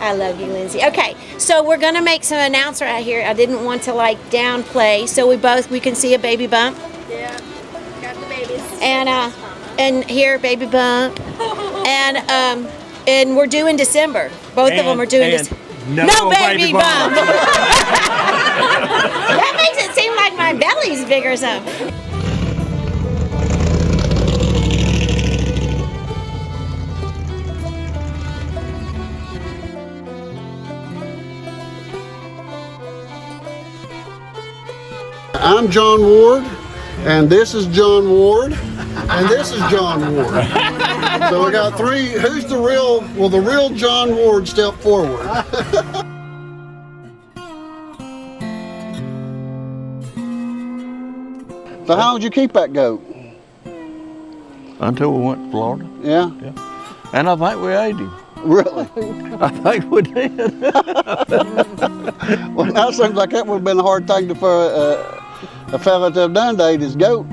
I love you, Lindsay. Okay, so we're gonna make some announcement right here. I didn't want to like downplay, so we can see a baby bump. Yeah, got the babies. And here, baby bump. And we're due in December. Both of them are due in December. No baby bump. That makes it seem like my belly's big or something. I'm John Ward, and this is John Ward, and this is John Ward. So we got three. Who's the real? Well, the real John Ward step forward. So how would you keep that goat? Until we went to Florida. Yeah? And I think we ate him. Really? I think we did. Well, that seems like that would have been a hard thing for a fella to have done to eat his goat.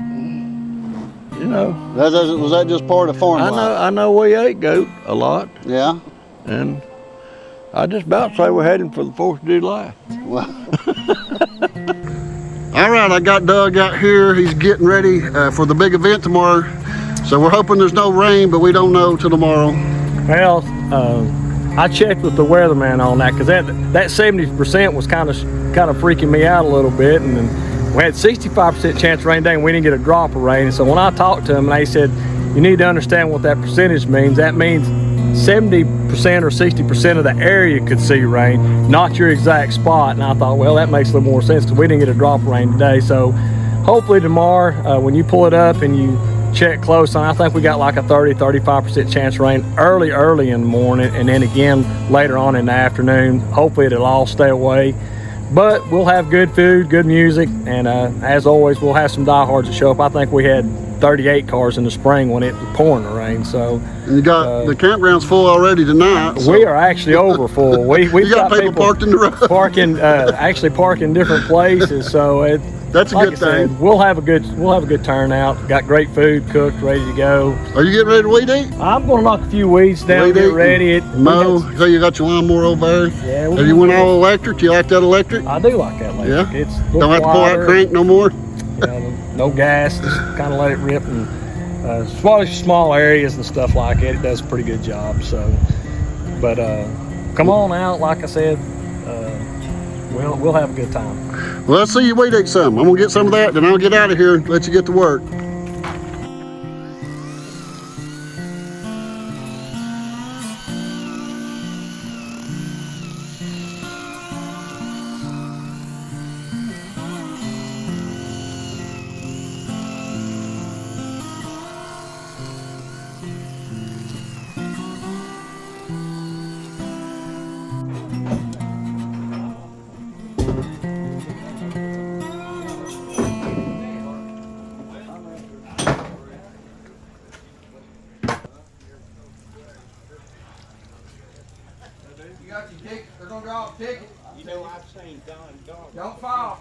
You know. Was that just part of farm life? I know we ate goat a lot. Yeah? And I just about say we had him for the 4th of July. Well. All right, I got Doug out here. He's getting ready for the big event tomorrow. So we're hoping there's no rain, but we don't know till tomorrow. Well, I checked with the weatherman on that because that 70% was kind of freaking me out a little bit, and then we had 65% chance of rain today, and we didn't get a drop of rain. And so when I talked to him, they said, you need to understand what that percentage means. That means 70% or 60% of the area could see rain, not your exact spot. And I thought, well, that makes a little more sense because we didn't get a drop of rain today. So hopefully tomorrow, when you pull it up and you check close on, I think we got like a 30-35% chance of rain early in the morning, and then again later on in the afternoon. Hopefully it'll all stay away. But we'll have good food, good music, and as always, we'll have some diehards that show up. I think we had 38 cars in the spring when it was pouring the rain. So and you got the campground's full already tonight. So. We are actually over full. We've got people parked in the road. Actually parking different places. So that's a good thing. We'll have a good turnout. Got great food cooked, ready to go. Are you getting ready to weed eat? I'm gonna knock a few weeds down, get ready. Mow. So you got your lawnmower over there? Yeah. Have you went all electric? Do you like that electric? I do like that electric. Yeah. It's don't have to pull out crank no more. No gas. Just kind of let it rip, and small areas and stuff like it. It does a pretty good job. So, but come on out. Like I said, we'll have a good time. Well, let's see you weed eat some. I'm gonna get some of that, then I'll get out of here and let you get to work. They're gonna draw a ticket. You know, I've seen Don. Don't fall.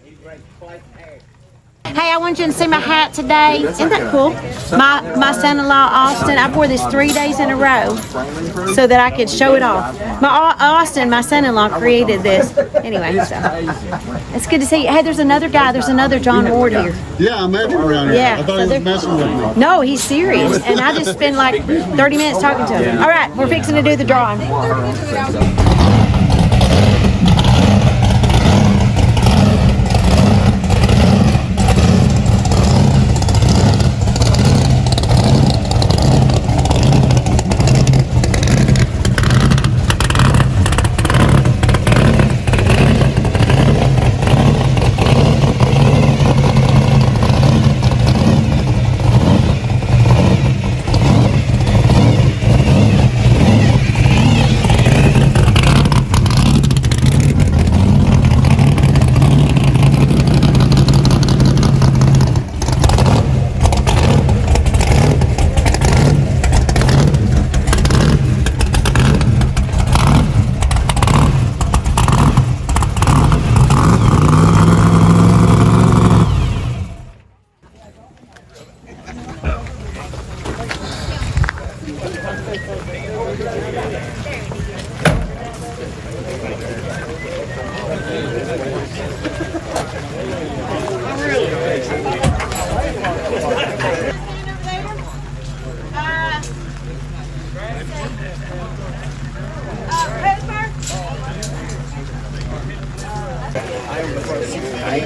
He breaks plate in half. Hey, I want you to see my hat today. Isn't that cool? My son-in-law, Austin, I wore this 3 days in a row so that I could show it off. My son-in-law created this. Anyway, so it's good to see you. Hey, there's another guy. There's another John Ward here. Yeah, I met him around here. Yeah, I thought he was messing with me. No, he's serious. And I just spent like 30 minutes talking to him. All right, we're fixing to do the drawing.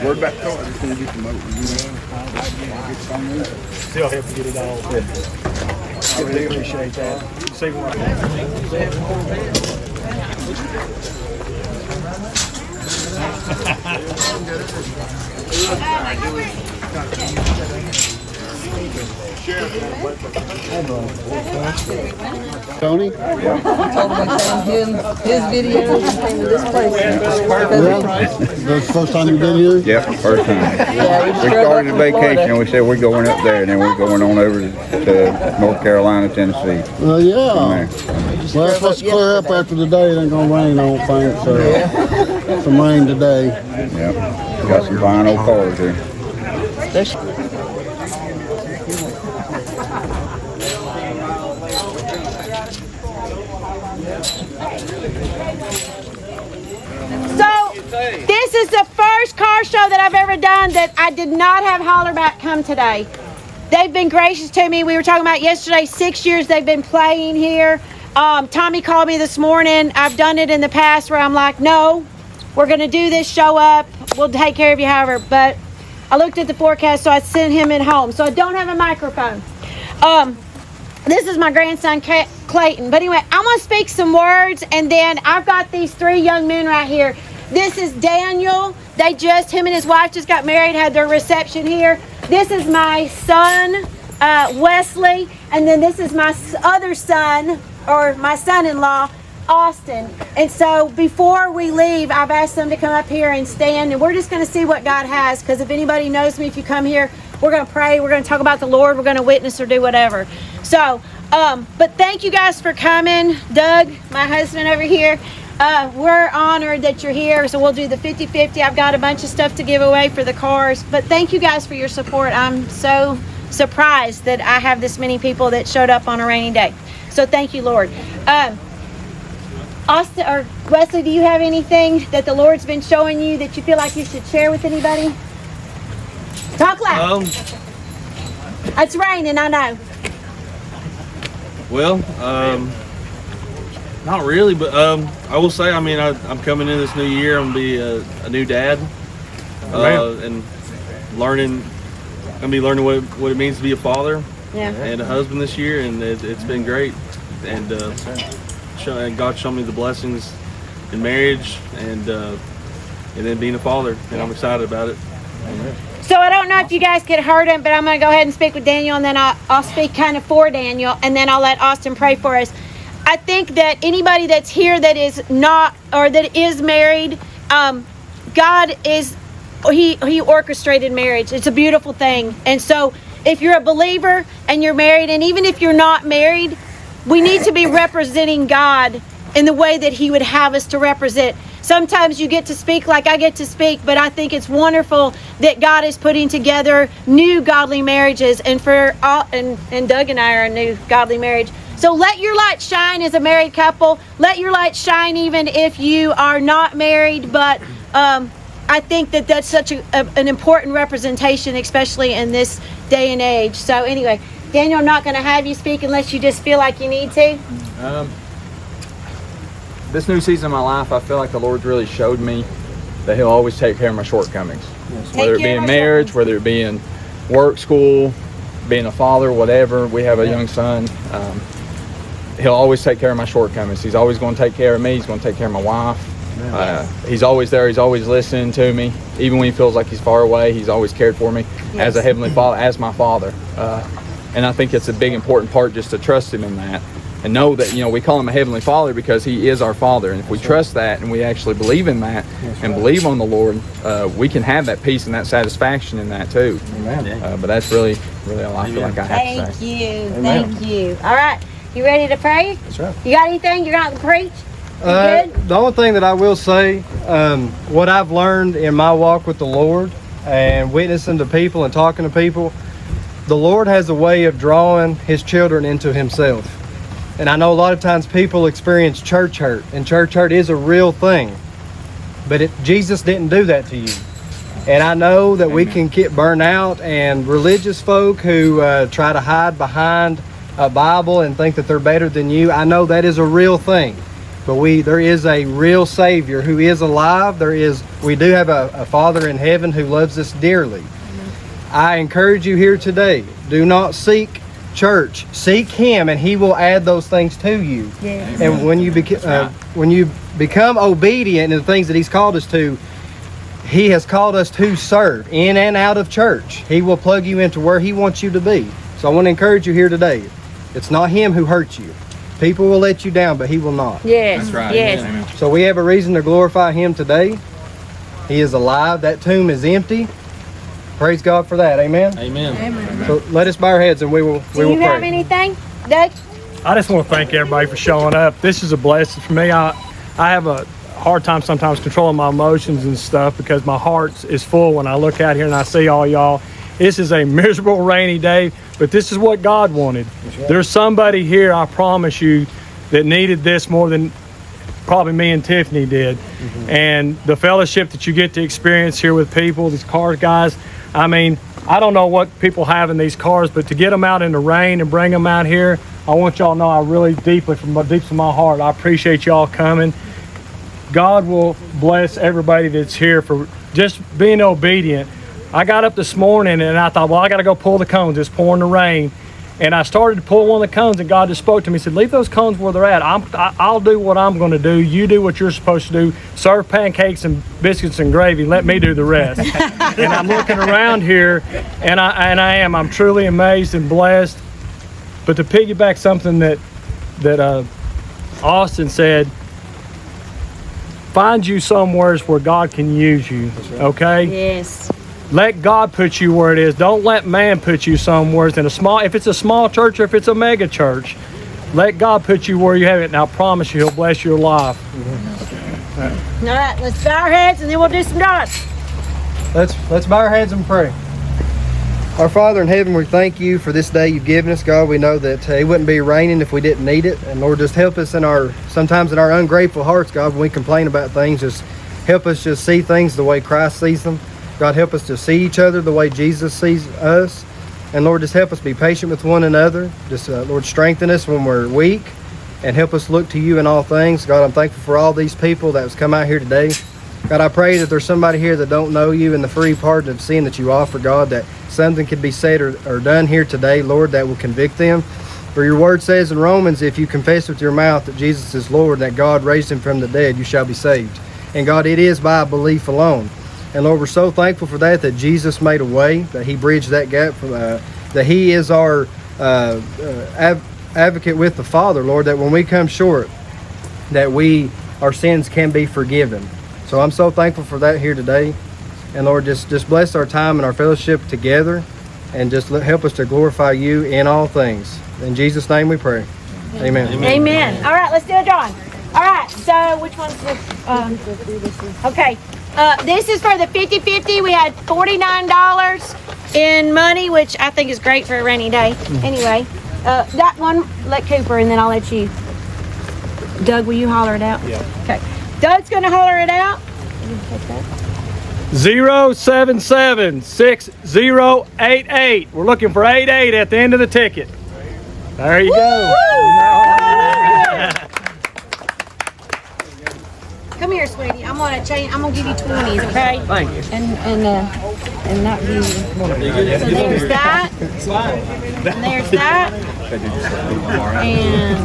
We're back to it. Can you get the motor? Still have to get it all. I really appreciate that. See what Tony? Told him to send him his videos and came to this place. That's the first time you've been here? Yep, first time. Yeah, We drove started up a from Florida. vacation and we said we're going up there and then we're going on over to North Carolina, Tennessee. Well, yeah. From Well, it's supposed to clear up after today. It ain't gonna rain, I don't think, so. Some rain today. Yep. Got some fine old cars here. So, this is the first car show that I've ever done that I did not have Hollerback come today. They've been gracious to me. We were talking about yesterday, 6 years they've been playing here. Tommy called me this morning. I've done it in the past where I'm like, no, we're going to do this, show up. We'll take care of you, however. But I looked at the forecast, so I sent him at home. So I don't have a microphone. This is my grandson, Clayton. But anyway, I'm going to speak some words, and then I've got these three young men right here. This is Daniel. Him and his wife just got married, had their reception here. This is my son, Wesley. And then this is my other son, or my son-in-law, Austin. And so before we leave, I've asked them to come up here and stand, and we're just going to see what God has, because if anybody knows me, if you come here, we're going to pray, we're going to talk about the Lord, we're going to witness or do whatever. So, but thank you guys for coming. Doug, my husband over here, we're honored that you're here, so we'll do the 50-50. I've got a bunch of stuff to give away for the cars, but thank you guys for your support. I'm so surprised that I have this many people that showed up on a rainy day. So thank you, Lord. Austin or Wesley, do you have anything that the Lord's been showing you that you feel like you should share with anybody? Talk loud. It's raining, I know. Well, not really, but I will say, I mean, I'm coming in this new year. I'm gonna be a new dad, and learning what it means to be a father and a husband this year, and it's been great. And God showed me the blessings in marriage, and then being a father, and I'm excited about it. So I don't know if you guys could heard him, but I'm going to go ahead and speak with Daniel, and then I'll speak kind of for Daniel, and then I'll let Austin pray for us. I think that anybody that's here that is not, or that is married, God is, he orchestrated marriage. It's a beautiful thing. And so if you're a believer and you're married, and even if you're not married, we need to be representing God in the way that he would have us to represent. Sometimes you get to speak like I get to speak, but I think it's wonderful that God is putting together new godly marriages, and for all, and Doug and I are a new godly marriage. So let your light shine as a married couple. Let your light shine even if you are not married, but I think that that's such an important representation, especially in this day and age. So anyway, Daniel, I'm not going to have you speak unless you just feel like you need to. This new season of my life, I feel like the Lord's really showed me that he'll always take care of my shortcomings. Whether it be in marriage, whether it be in work, school, being a father, whatever. We have a young son. He'll always take care of my shortcomings. He's always going to take care of me. He's going to take care of my wife. He's always there. He's always listening to me. Even when he feels like he's far away, he's always cared for me as a heavenly father, as my father. And I think it's a big, important part just to trust him in that. And know that, we call him a heavenly father because he is our father. And if we trust that and we actually believe in that and believe on the Lord, we can have that peace and that satisfaction in that too. But that's really all I feel like I have to say. Thank you. All right. You ready to pray? That's right. You got anything? You're not going to preach? You good? The only thing that I will say, what I've learned in my walk with the Lord and witnessing to people and talking to people, the Lord has a way of drawing his children into himself. And I know a lot of times people experience church hurt, and church hurt is a real thing. But Jesus didn't do that to you. And I know that we can get burned out, and religious folk who try to hide behind a Bible and think that they're better than you. I know that is a real thing. But there is a real Savior who is alive. We do have a Father in heaven who loves us dearly. I encourage you here today, do not seek church. Seek Him, and He will add those things to you. Yes. And when you become obedient in the things that He's called us to, He has called us to serve in and out of church. He will plug you into where He wants you to be. So I want to encourage you here today. It's not Him who hurts you. People will let you down, but He will not. Yes. That's right. Yes. Amen. So we have a reason to glorify Him today. He is alive. That tomb is empty. Praise God for that. Amen. Amen. Amen. So let us bow our heads and we will Do you pray. have anything, Doug? I just want to thank everybody for showing up. This is a blessing for me. I have a hard time sometimes controlling my emotions and stuff because my heart is full when I look out here and I see all y'all. This is a miserable, rainy day, but this is what God wanted. Right. There's somebody here, I promise you, that needed this more than probably me and Tiffany did. Mm-hmm. And the fellowship that you get to experience here with people, these car guys, I mean, I don't know what people have in these cars, but to get them out in the rain and bring them out here, I want y'all to know I really deeply, from the deeps of my heart, I appreciate y'all coming. God will bless everybody that's here for just being obedient. I got up this morning and I thought, well, I got to go pull the cones. It's pouring the rain. And I started to pull one of the cones and God just spoke to me. He said, leave those cones where they're at. I'll do what I'm going to do. You do what you're supposed to do. Serve pancakes and biscuits and gravy. Let me do the rest. And I'm looking around here and I'm truly amazed and blessed. But to piggyback something that Austin said, find you somewheres where God can use you, okay? Yes. Let God put you where it is. Don't let man put you somewhere. If it's a small church or if it's a mega church, let God put you where you have it. And I promise you, He'll bless your life. All right, let's bow our heads and then we'll do some dots. Let's bow our heads and pray. Our Father in heaven, we thank you for this day you've given us, God. We know that it wouldn't be raining if we didn't need it. And Lord, just help us sometimes in our ungrateful hearts, God, when we complain about things, just help us just see things the way Christ sees them. God, help us to see each other the way Jesus sees us. And Lord, just help us be patient with one another. Just, Lord, strengthen us when we're weak and help us look to you in all things. God, I'm thankful for all these people that has come out here today. God, I pray that there's somebody here that don't know you and the free pardon of sin that you offer, God, that something could be said or done here today, Lord, that will convict them. For your word says in Romans, if you confess with your mouth that Jesus is Lord, that God raised him from the dead, you shall be saved. And God, it is by belief alone. And Lord, we're so thankful for that Jesus made a way, that He bridged that gap, that He is our advocate with the Father, Lord, that when we come short, that our sins can be forgiven. So I'm so thankful for that here today. And Lord, just bless our time and our fellowship together, and just help us to glorify you in all things. In Jesus' name we pray. Amen. Amen. All right, let's do a drawing. All right, so which one's the, okay. This is for the 50-50. We had $49 in money, which I think is great for a rainy day. Anyway, that one, let Cooper, and then I'll let you. Doug, will you holler it out? Yeah. Okay. Doug's going to holler it out. 0776088. We're looking for 88 at the end of the ticket. There you go. Come here, sweetie. I'm gonna change. I'm gonna give you 20s, okay? Thank you. And not you. So there's that. And there's that. And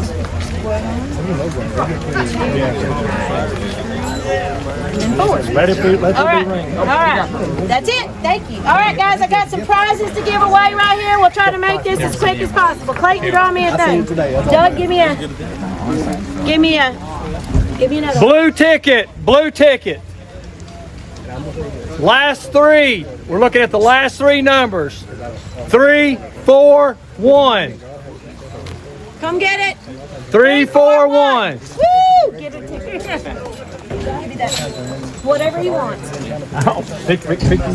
four. Let it be All right. All right. That's it. Thank you. All right, guys. I got some prizes to give away right here. We'll try to make this as quick as possible. Clayton, draw me a thing. Doug, give me another. Blue ticket. Last three. We're looking at the last three numbers. 3, 4, 1. Come get it. 3, 4, 1. Woo! Get a ticket. Give me that. Whatever you want. Pick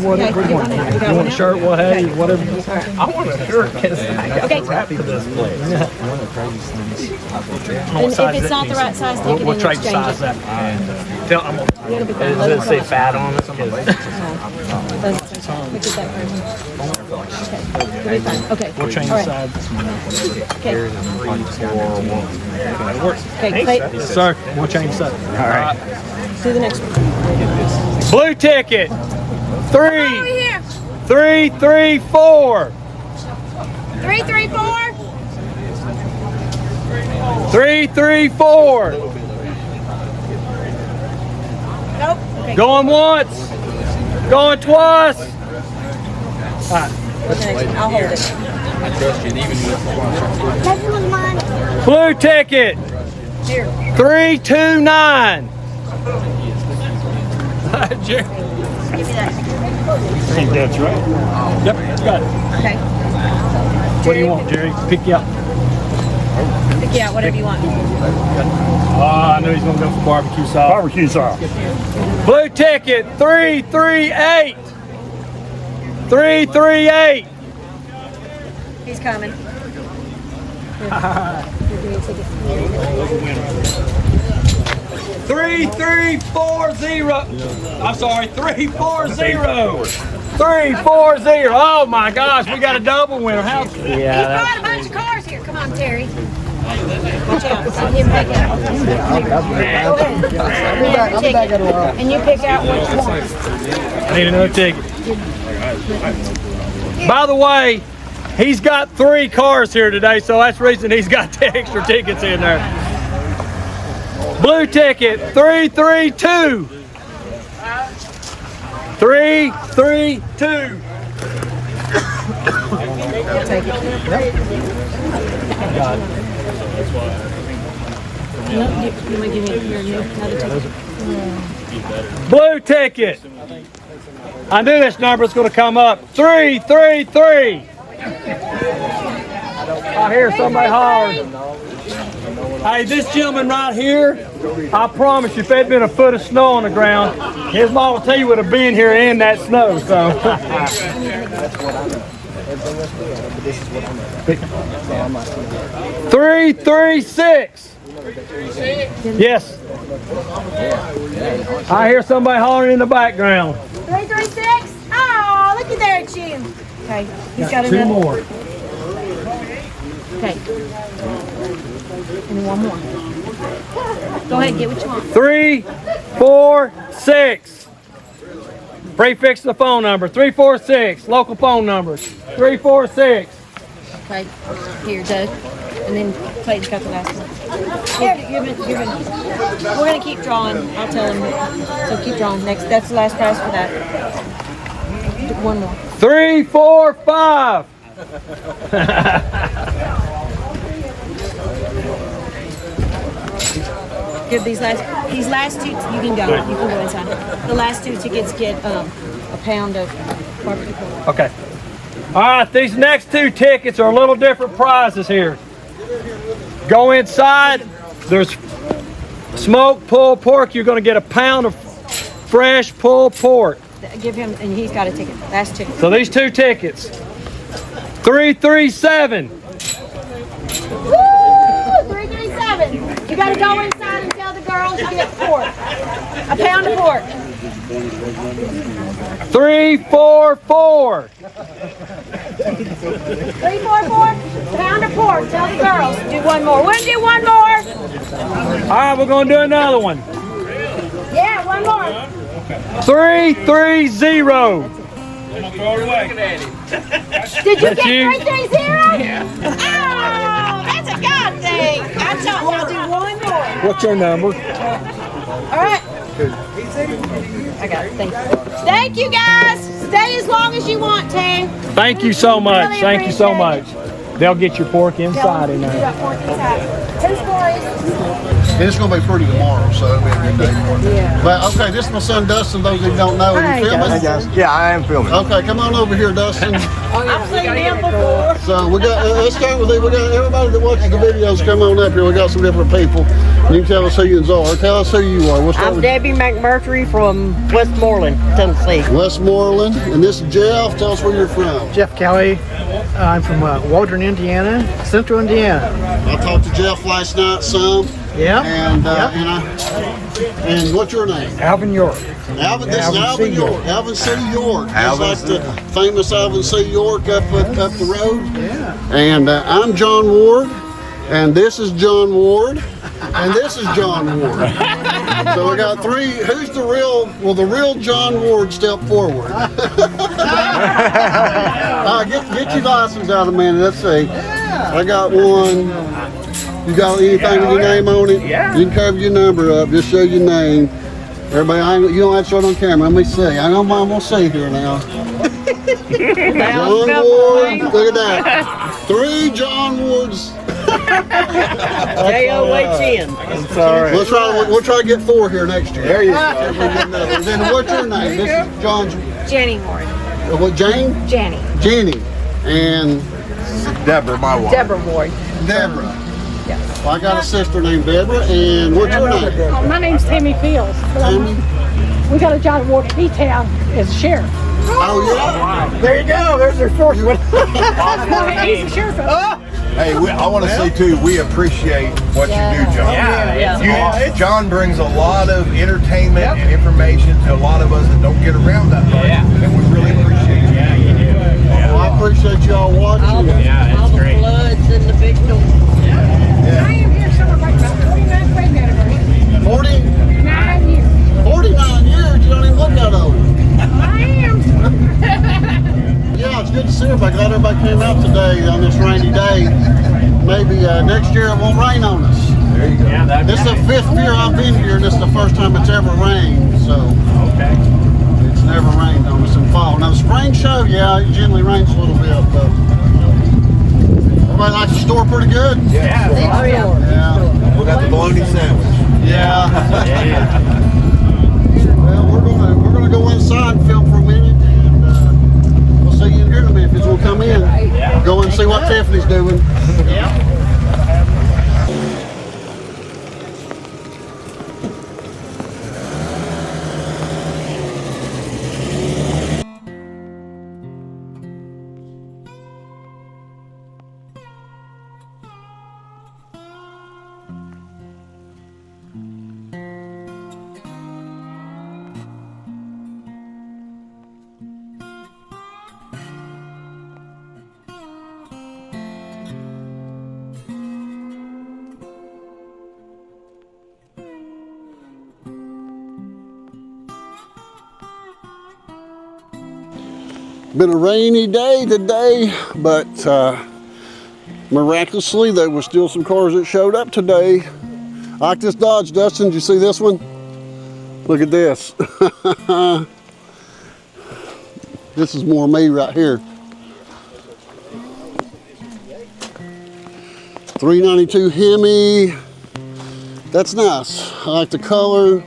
whatever you want. If you want a shirt, well, hey, whatever. I want a shirt because I got to wrap for this place. And if it's not the right size, take it We'll and trade the exchange size it. that. Does it say fat on it? Look at that version. Okay. Okay. We'll change All the right. sides. Okay. Okay. Yes, sir. We'll change the sides. All right. Do the next one. Blue ticket. Over here. 334. 334. 334. Nope. Okay. Going once. Going twice. All right. I'll hold it. That was mine. Blue ticket. Here. 329. Jerry. Give me that. I think that's right. Yep, got it. Okay. What do you want, Jerry? Pick you up. Pick you out whatever you want. Oh, I know he's gonna go for barbecue sauce. Barbecue sauce. Blue ticket 338. 338. He's coming. 3340. I'm sorry, 340. 340. Oh my gosh, we got a double winner. How? He brought a bunch of cars here. Come on, Terry. Watch out. Send him back out. Go ahead. And you pick out what you want. I need another ticket. By the way, he's got 3 cars here today, so that's the reason he's got the extra tickets in there. Blue ticket 332. 332. Blue ticket. I knew this number was going to come up. 333. I hear somebody hollering. Hey, this gentleman right here, I promise you, if there'd been a foot of snow on the ground, his Model T would have been here in that snow. So. 336. Yes. I hear somebody hollering in the background. 336. Oh, look at there, Jim. Okay. He's got 2 more. Okay. And one more. Go ahead, get what you want. 346. Prefix the phone number. 346. Local phone numbers. 346. Okay. Here, Doug. And then Clayton's got the last one. Here, give it. We're gonna keep drawing. I'll tell him. So keep drawing. Next, that's the last prize for that. One more. 345. Give these last 2. You can go. You can go inside. The last 2 tickets get a pound of barbecue pork. Okay. All right, these next 2 tickets are a little different prizes here. Go inside. There's smoked pulled pork. You're going to get a pound of fresh pulled pork. Give him, and he's got a ticket. Last 2. So these 2 tickets. 337. Woo! 337. You got to go inside and tell the girls you get pork. A pound of pork. 344. 344. Pound of pork. Tell the girls. Do one more. We're gonna do one more. All right, we're going to do another one. Yeah, one more. 330. Did you That's get you? 330? Yeah. Oh, that's a God thing. I told you I'll do one more. What's your number? All right. I got it. Thank you. Thank you, guys. Stay as long as you want to. Thank you so much. Really Thank you so appreciate much. They'll get your pork inside in You there. got pork inside. 2 stories. And it's going to be pretty tomorrow, so it'll be a good day for it. Yeah. But okay, this is my son Dustin. Those who don't know, are Hi, you filming? Dustin. Yeah, I am filming. Okay, come on over here, Dustin. I've seen him before. So we got. Let's start with it. We got everybody that watches the videos. Come on up here. We got some different people. You can tell us who you are. Tell us who you are. We'll start I'm with Debbie McMurry from Westmoreland, Tennessee. Westmoreland, and this is Jeff. Tell us where you're from. Jeff Kelly. I'm from Waldron, Indiana, Central Indiana. I talked to Jeff last night some. Yeah. And what's your name? Alvin York. Alvin. This is Alvin York. Alvin C. York. That's like the famous Alvin C. York up the road. Yeah. And I'm John Ward, and this is John Ward, and this is John Ward. So we got three. Who's the real? Well, the real John Ward step forward. Get your license out a minute. Let's see. I got one. You got anything with your name on it? Yeah. You can cover your number up. Just show your name. Everybody, you don't have to show it on camera. Let me see. I'm gonna see here now. John Ward. Look at that. 3 John Wards. J-O-H-N. Sorry. We'll try to get 4 here next year. There you go. Then what's your name? This is John's. Jenny Ward. What, Jane? Jenny. Jenny. And Deborah, my wife. Deborah Ward. Deborah. Yes. Well, I got a sister named Deborah, and what's your name? My name's Tammy Fields. Tammy? We got a John Ward in E-Town as sheriff. Oh, yeah? There you go. There's your first one. He's the sheriff. Hey, I want to say too, we appreciate what you do, John. John brings a lot of entertainment and information to a lot of us that don't get around that much. And we really appreciate it. Well, I appreciate y'all watching. All the floods and the big storm. I am here celebrating my 49th wedding anniversary. 49 years. 49 years? You don't even look that old. I am. Yeah, it's good to see everybody. Glad everybody came out today on this rainy day. Maybe next year it won't rain on us. There you go. Yeah, this is the 5th year I've been here, and this is the first time it's ever rained. So it's never rained on us in fall. Now the spring show, yeah, it generally rains a little bit, but everybody likes the store pretty good. Yeah. We got the baloney sandwich. Yeah. Well, we're gonna go inside and film for a minute. See you in here in a minute if you want to come in. Go and see what Tiffany's doing. Been a rainy day today, but miraculously there were still some cars that showed up today. I like this Dodge, Dustin. Did you see this one? Look at this. This is more me right here. 392 Hemi. That's nice. I like the color.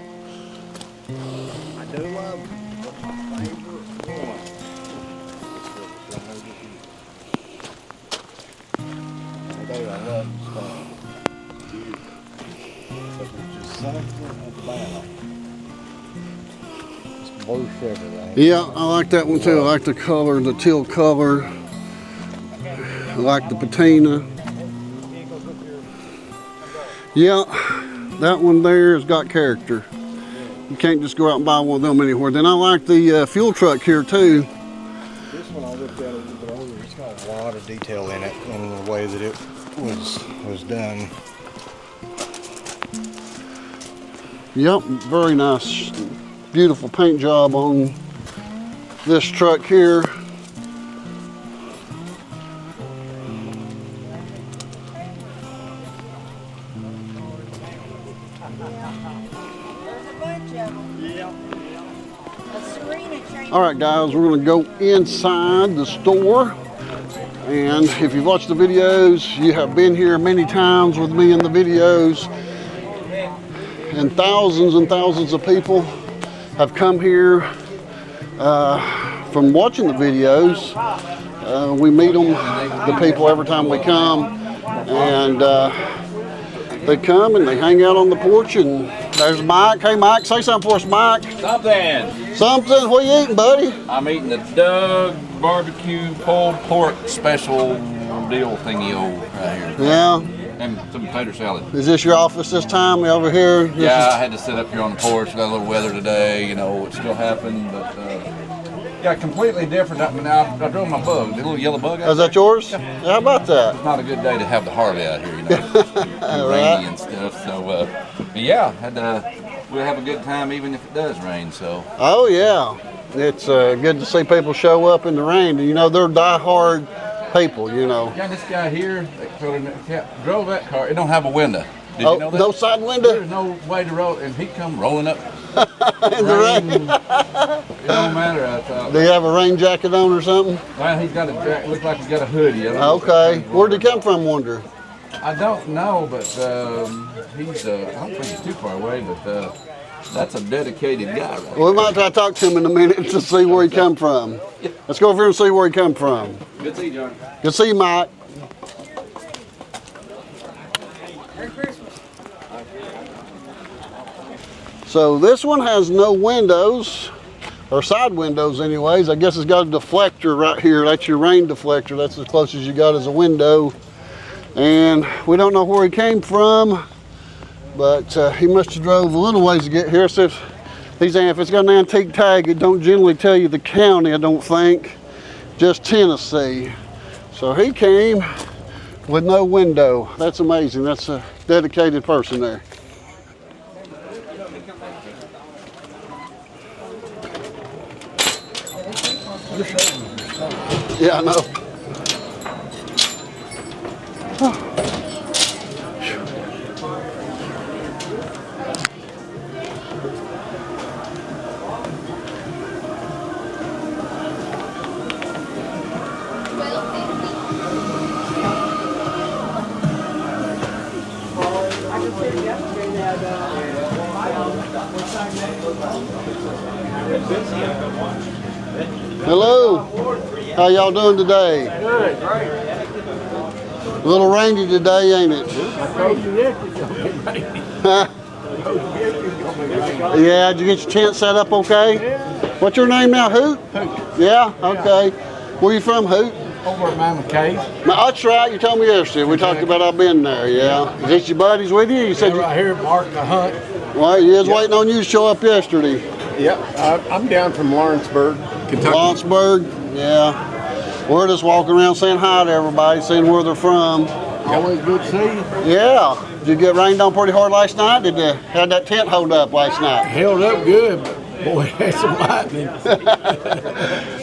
Yeah, I like that one too. I like the color, the teal color. I like the patina. Yeah, that one there has got character. You can't just go out and buy one of them anywhere. Then I like the fuel truck here too. This one I looked at a little bit earlier. It's got a lot of detail in it and the way that it was done. Yep, very nice. Beautiful paint job on this truck here. All right, guys, we're going to go inside the store. And if you've watched the videos, you have been here many times with me in the videos. And thousands of people have come here from watching the videos. We meet them, the people, every time we come, and they come and they hang out on the porch. And there's Mike. Hey, Mike, say something for us, Mike. Something. What are you eating, buddy? I'm eating the Doug barbecue pulled pork special deal thingy right here. Yeah. And some tater salad. Is this your office this time over here? Yeah, I had to sit up here on the porch. Got a little weather today. You know, it still happened, but yeah, completely different. I drove my bug, the little yellow bug. Is that yours? Yeah. How about that? It's not a good day to have the Harley out here, you know. It's too rainy and stuff. So, but yeah, we'll have a good time even if it does rain. So. Oh yeah, it's good to see people show up in the rain. You know, they're diehard people, you know. Yeah, this guy here that drove that car. It don't have a window. Did you know that? No side window? There's no way to roll, and he come rolling up. In the rain. It don't matter, I thought. Do you have a rain jacket on or something? Well, he's got a jacket. Looks like he's got a hoodie. Okay. Where'd he come from, wonder? I don't know, but he's. I don't think he's too far away, but that's a dedicated guy. Right Well, we might try to talk to him in a minute to see where he come from. Let's go over here and see where he come from. Good to see you, John. Good to see you, Mike. So this one has no windows, or side windows anyways. I guess it's got a deflector right here. That's your rain deflector. That's as close as you got as a window. And we don't know where he came from, but he must have drove a little ways to get here. So if it's got an antique tag, it don't generally tell you the county, I don't think, just Tennessee. So he came with no window. That's amazing. That's a dedicated person there. Yeah, I know. Hello. How y'all doing today? Good, great. A little rainy today, ain't it? Yeah, did you get your tent set up okay? Yeah. What's your name now, Hoot? Hoot. Yeah, okay. Where you from, Hoot? Over at Mammoth Cave. Now, that's right, you told me yesterday. We talked about I've been there, yeah. Is this your buddies with you? You said right here, Mark the Hunt. Well, he was waiting on you to show up yesterday. Yep, I'm down from Lawrenceburg, Kentucky. Lawrenceburg, yeah. We're just walking around saying hi to everybody, seeing where they're from. Always good to see you. Yeah. Did you get rained on pretty hard last night? Did you have that tent hold up last night? Held up good, but boy, it had some lightning.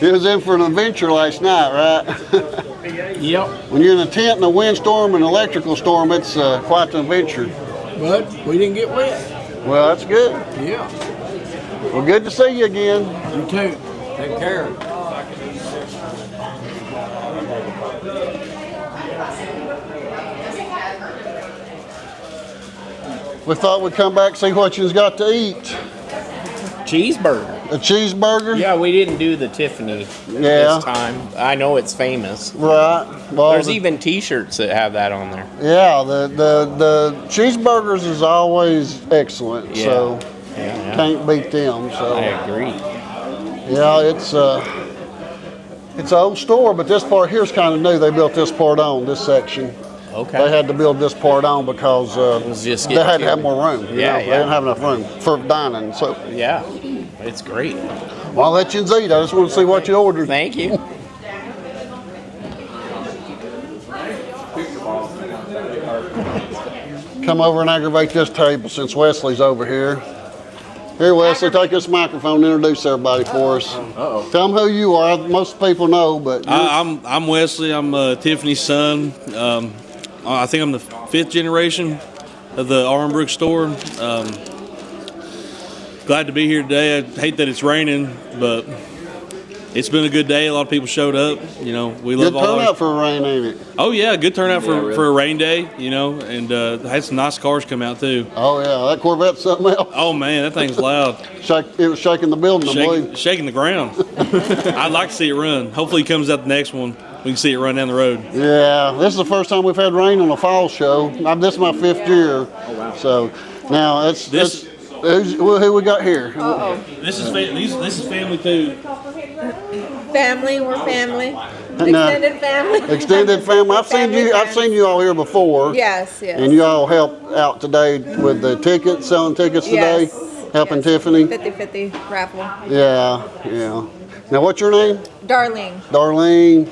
It was in for an adventure last night, right? Yep. When you're in a tent in a windstorm and electrical storm, it's quite an adventure. But we didn't get wet. Well, that's good. Yeah. Well, good to see you again. You too. Take care. We thought we'd come back and see what you've got to eat. Cheeseburger. A cheeseburger? Yeah, we didn't do the Tiffany this time. I know it's famous. Right. Well, there's even T-shirts that have that on there. Yeah, the cheeseburgers is always excellent. Yeah. So can't beat them. So I agree. Yeah, it's an old store, but this part here's kind of new. They built this part on this section. Okay. They had to build this part on because they had to have more room. They didn't have enough room for dining. So yeah, it's great. Well, I'll let you eat. I just want to see what you ordered. Thank you. Come over and aggravate this table since Wesley's over here. Here, Wesley, take this microphone and introduce everybody for us. Uh-oh. Tell them who you are. Most people know, but I'm Wesley. I'm Tiffany's son. I think I'm the 5th generation of the Armbrook store. Glad to be here today. I hate that it's raining, but it's been a good day. A lot of people showed up. You know, we love good all turnout for a rain, ain't it? Oh yeah, good turnout for a rain day. You know, and had some nice cars come out too. Oh yeah, that Corvette's something else. Oh man, that thing's loud. It was shaking the building, I believe. Shaking the ground. I'd like to see it run. Hopefully, it comes out the next one. We can see it run down the road. Yeah, this is the first time we've had rain on a fall show. This is my 5th year. Oh wow! So now who we got here? This is family too. Family, we're family. Extended family. Extended family. I've seen you all here before. Yes, yes. And you all helped out today with the tickets, selling tickets today, helping Tiffany. 50-50 raffle. Yeah, yeah. Now, what's your name? Darlene. Darlene.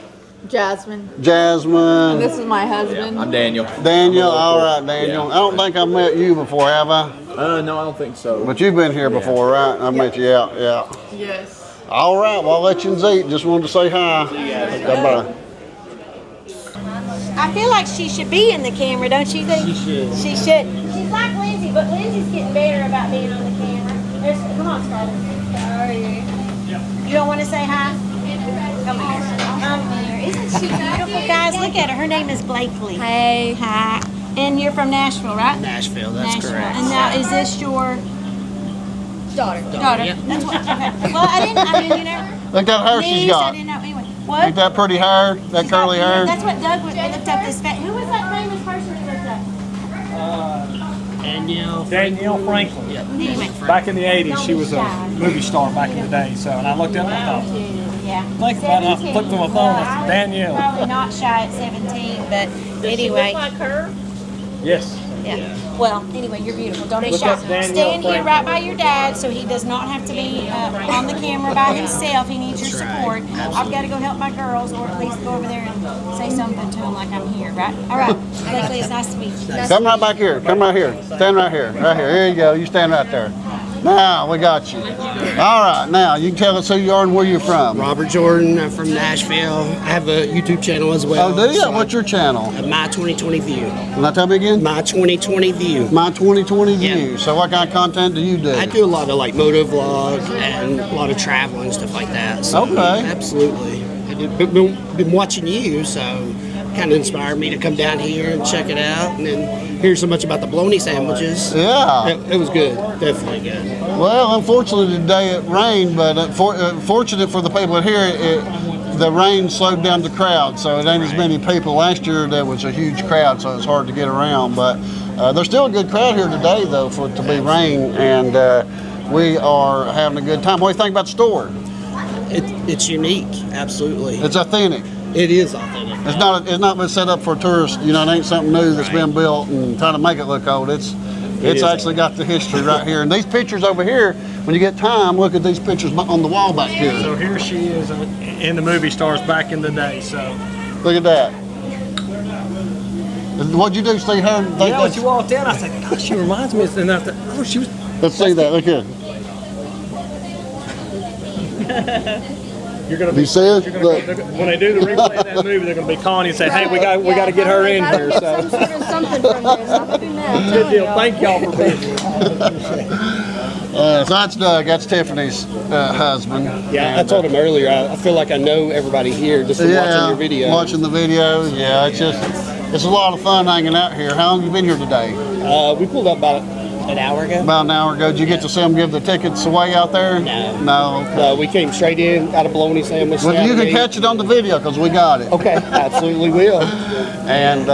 Jasmine. Jasmine. And this is my husband. I'm Daniel. Daniel. All right, Daniel. Yeah. I don't think I've met you before, have I? No, I don't think so. But you've been here before, right? I met you out, yeah. Yes. All right, well, I'll let you eat. Just wanted to say hi. Bye-bye. I feel like she should be in the camera, don't you think? She should. She should. She's like Lindsay, but Lindsay's getting better about being on the camera. Come on, Scarlett. How are you? You don't want to say hi? Come here. Come here. Isn't she beautiful, guys? Look at her. Her name is Blakely. Hey. Hi. And you're from Nashville, right? Nashville, that's correct. And now, is this your daughter? Yep. That's what. Okay. Well, I mean, you know. Look at that hair she's got. I didn't know. Anyway, what? Ain't that pretty hair? That curly hair? That's what Doug looked up this fact. Who was that famous person you looked up? Danielle Franklin. Yep. Anyway. Back in the 80s, she was a movie star back in the day. So, and I looked up and I thought, think about it. I flipped on my phone. I said, Danielle. Probably not shy at 17, but anyway. Look like her? Yes. Yeah. Well, anyway, you're beautiful. Don't be Look shy. up Danielle Stand here Franklin. right by your dad so he does not have to be on the camera by himself. He needs your support. I've got to go help my girls, or at least go over there and say something to him like I'm here, right? All right. Blakely, it's nice to meet you. Come right back here. Come right here. Stand right here. Right here. Here you go. You stand right there. Now, we got you. All right. Now, you can tell us who you are and where you're from. Robert Jordan, I'm from Nashville. I have a YouTube channel as well. Oh, do you? What's your channel? My 2020 View. Can I tell me again? My 2020 View. My 2020 View. So what kind of content do you do? I do a lot of like moto vlogs and a lot of traveling, stuff like that. So, Okay. Absolutely. Been watching you, so kind of inspired me to come down here and check it out and then hear so much about the baloney sandwiches. Yeah. It was good. Definitely good. Well, unfortunately today it rained, but fortunate for the people here, the rain slowed down the crowd, so it ain't as many people. Last year there was a huge crowd, so it's hard to get around. But there's still a good crowd here today, though, for it to be rain, and we are having a good time. What do you think about the store? It's unique, absolutely. It's authentic. It is authentic. It's not been set up for tourists. You know, it ain't something new that's been built and trying to make it look old. It's actually got the history right here. And these pictures over here, when you get time, look at these pictures on the wall back here. So here she is in the movie stars back in the day. So look at that. What'd you do, see her? Yeah, when she walked in, I said, gosh, she reminds me of nothing. Oh, she was. Let's see that. Look here. You're gonna be. You see it? When they do the replay of that movie, they're gonna be calling you and say, "Hey, we got to get her in here." So. Something from this. I'm gonna do that. Good deal. Thank y'all for being here. So that's Doug. That's Tiffany's husband. Yeah, I told him earlier. I feel like I know everybody here just from watching your video. Watching the videos. Yeah, it's a lot of fun hanging out here. How long have you been here today? We pulled up about an hour ago. About an hour ago. Did you get to see them give the tickets away out there? No. No. We came straight in, got a bologna sandwich. Well, you can catch it on the video because we got it. Okay, absolutely will. And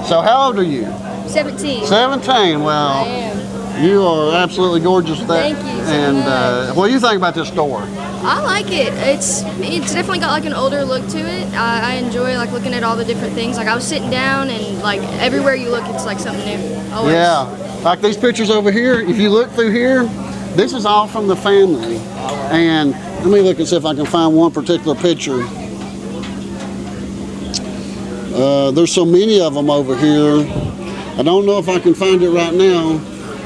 so, how old are you? 17. 17. Well, I am. you are absolutely gorgeous. Thank you so And much. what do you think about this store? I like it. It's definitely got like an older look to it. I enjoy like looking at all the different things. Like I was sitting down and like everywhere you look, it's like something new. Always. Yeah. Like these pictures over here, if you look through here, this is all from the family. And let me look and see if I can find one particular picture. There's so many of them over here. I don't know if I can find it right now,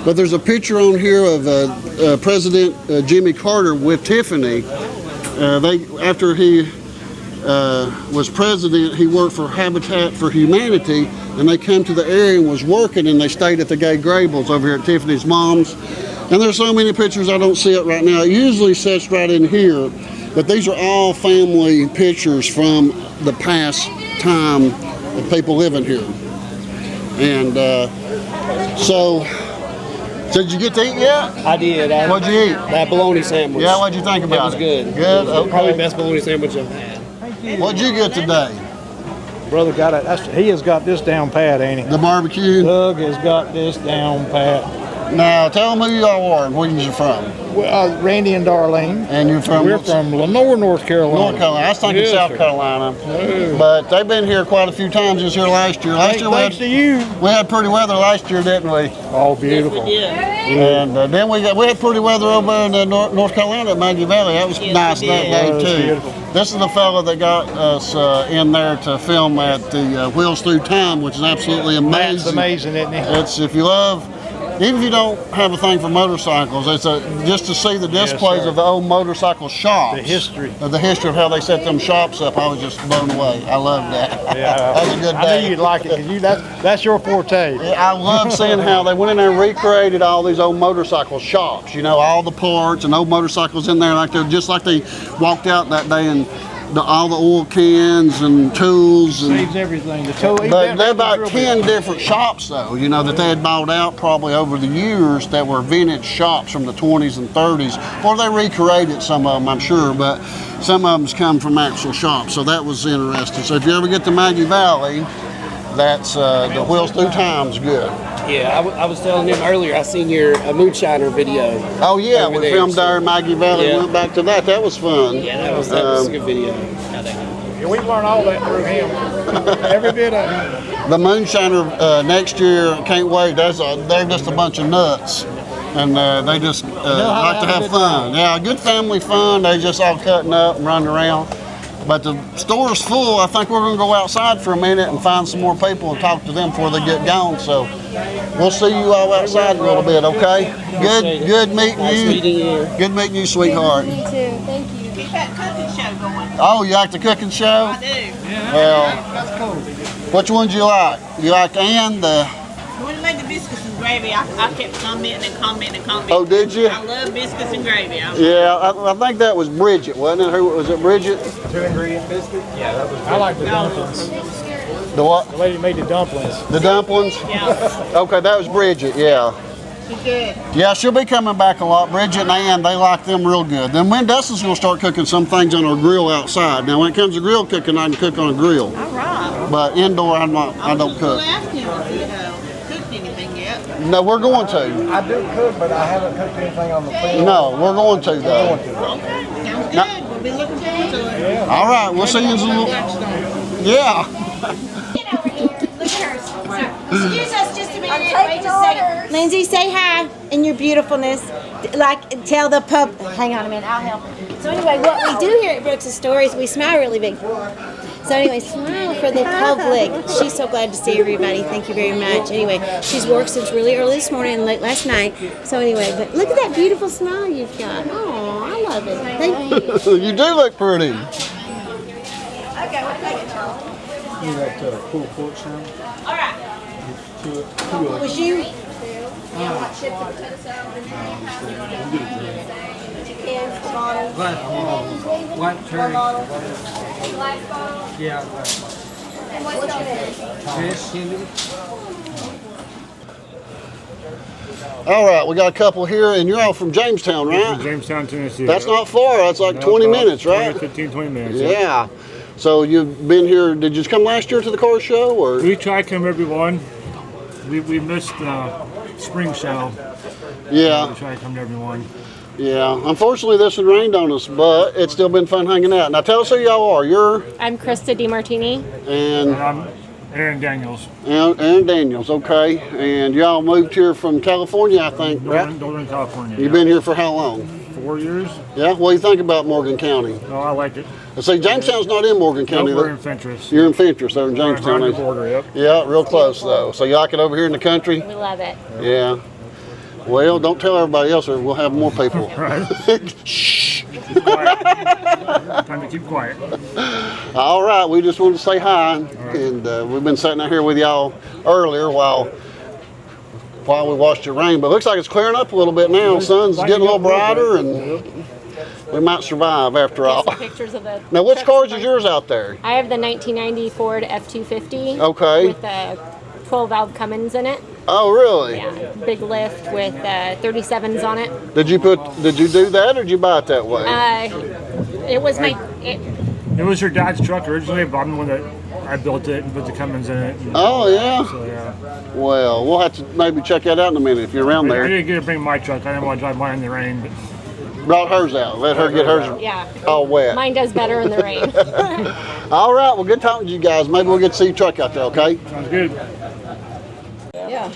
but there's a picture on here of President Jimmy Carter with Tiffany. After he was president, he worked for Habitat for Humanity, and they came to the area and was working, and they stayed at the Gay Grables over here at Tiffany's mom's. And there's so many pictures I don't see it right now. It usually sits right in here, but these are all family pictures from the past time of people living here. And so did you get to eat yet? I did. What'd you eat? That bologna sandwich. Yeah, what'd you think about it? It was good. Good? Okay. Probably the best bologna sandwich I've had. What'd you get today? Brother got it. He has got this down pat, ain't he? The barbecue? Doug has got this down pat. Now, tell them who you all are and where you're from. Randy and Darlene. And you're from? We're from Lenore, North Carolina. North Carolina. I was thinking Yes, South sir. Carolina. No. But they've been here quite a few times. Just here last year. Last year Thanks to you. we had pretty weather last year, didn't we? Oh, beautiful. And then we had pretty weather over in North Carolina at Maggie Valley. That was nice that day too. Beautiful. This is the fella that got us in there to film at the Wheels Through Time, which is absolutely amazing. That's amazing, isn't it? It's if you love. Even if you don't have a thing for motorcycles, it's just to see the displays sir. of the old motorcycle shops. The history. The history of how they set them shops up. I was just blown away. I love that. Yeah, that was a good day. I knew you'd like it because that's your forte. Yeah, I love seeing how they went in there and recreated all these old motorcycle shops. You know, all the parts and old motorcycles in there, like they're just like they walked out that day and. All the oil cans and tools. And, Saves everything. The tool. but they're about 10 different shops, though, you know, that they had bought out probably over the years that were vintage shops from the 20s and 30s. Or they recreated some of them, I'm sure, but some of them's come from actual shops. So that was interesting. So if you ever get to Maggie Valley, that's the Wheels Through Time's good. Yeah, I was telling him earlier, I seen your Moonshiner video. Oh, yeah, we there, filmed there in Maggie Valley. Yeah. Went back to that. That was fun. Yeah, that was a good video. Yeah, we learned all that through him. Every bit of it. The Moonshiner next year, can't wait. They're just a bunch of nuts. And they just like to have fun. Yeah, good family fun. They just all cutting up and running around. But the store's full. I think we're going to go outside for a minute and find some more people and talk to them before they get gone. So we'll see you all outside in a little bit, okay? Good meeting you. Good meeting you, sweetheart. Me too. Thank you. Keep that cooking show going. Oh, you like the cooking show? I do. Well, which ones you like? You like Ann, the... When you made the biscuits and gravy, I kept commenting. Oh, did you? I love biscuits and gravy. Yeah, I think that was Bridget, wasn't it? Who was it, Bridget? 2-ingredient biscuit? Yeah, that was I like the dumplings. The what? The lady made the dumplings. The dumplings? Yeah. Okay, that was Bridget, yeah. She's good. Yeah, she'll be coming back a lot. Bridget and Ann, they like them real good. Then when Dustin's going to start cooking some things on our grill outside. Now, when it comes to grill cooking, I can cook on a grill. All right. But indoor, I don't cook. Ask him if he cooked anything yet. No, we're going to. I do cook, but I haven't cooked anything on the field. No, we're going to, though. Sounds good. We'll be looking forward to it. Yeah. All right, we'll see you in a little... Yeah. Get over here. Look at her. Excuse us just a minute. Wait just a second. Lindsay, say hi in your beautifulness. Like, tell the pub. Hang on a minute, I'll help. So anyway, what we do here at Brooks' Stories, we smile really big. So anyway, smile for the public. She's so glad to see everybody. Thank you very much. Anyway, she's worked since really early this morning and late last night. So anyway, but look at that beautiful smile you've got. Oh, I love it. Thank you. You do look pretty. Okay, we'll take it, Charles. You got pulled pork shrimp? All right. Was you? White cherry. Yeah. Fish, candy. All right, we got a couple here, and you're all from Jamestown, right? Jamestown, Tennessee. That's not far. That's like 20 minutes, right? 20 minutes. Yeah. So you've been here, did you come last year to the car show? Or? We try to come every one. We missed spring show. Yeah. We try to come to every one. Yeah. Unfortunately, this one rained on us, but it's still been fun hanging out. Now tell us who y'all are. You're? I'm Christa DiMartini. And I'm Aaron Daniels. Aaron Daniels, okay. And y'all moved here from California, I think, right? Northern California. You've been here for how long? 4 years. Yeah? What do you think about Morgan County? Oh, I like it. See, Jamestown's not in Morgan County. Nope, we're in Fentress. You're in Fentress, over in Jamestown. Right on the border, yep. Yeah, real close though. So you like it over here in the country? We love it. Yeah. Well, don't tell everybody else or we'll have more people. Right. Shh. Quiet. Time to keep quiet. All right, we just wanted to say hi. And we've been sitting out here with y'all earlier while we watched it rain. But it looks like it's clearing up a little bit now. The sun's getting a little brighter and we might survive after all. Some pictures of the Now, which cars is yours out there? I have the 1990 Ford F-250. Okay. With the 12-valve Cummins in it. Oh, really? Yeah. Big lift with 37s on it. Did you do that or did you buy it that way? It was my. It was your dad's truck originally, but I'm the one that I built it and put the Cummins in it. And, Oh, yeah? So, yeah. Well, we'll have to maybe check that out in a minute if you're around I there. didn't get to bring my truck. I didn't want to drive mine in the rain. But Brought hers out. Let her get hers Yeah. all wet. Mine does better in the rain. All right, well, good talking to you guys. Maybe we'll get to see your truck out there, okay? sounds good. Yeah.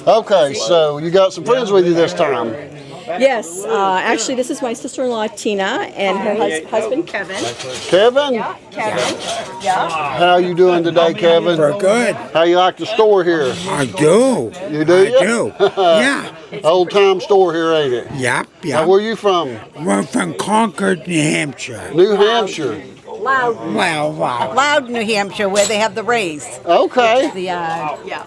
Okay, so you got some friends with you this time. Yes, actually, this is my sister-in-law Tina and her husband Kevin. Kevin? Yeah, Kevin. Yeah. How you doing today, Kevin? We're good. How you like the store here? I do. You do? I do. Yeah. Old time store here, ain't it? Yep, Now, yep. where you from? We're from Concord, New Hampshire. New Hampshire. Loud. Wow, wow. Loud, New Hampshire, where they have the race. Okay. The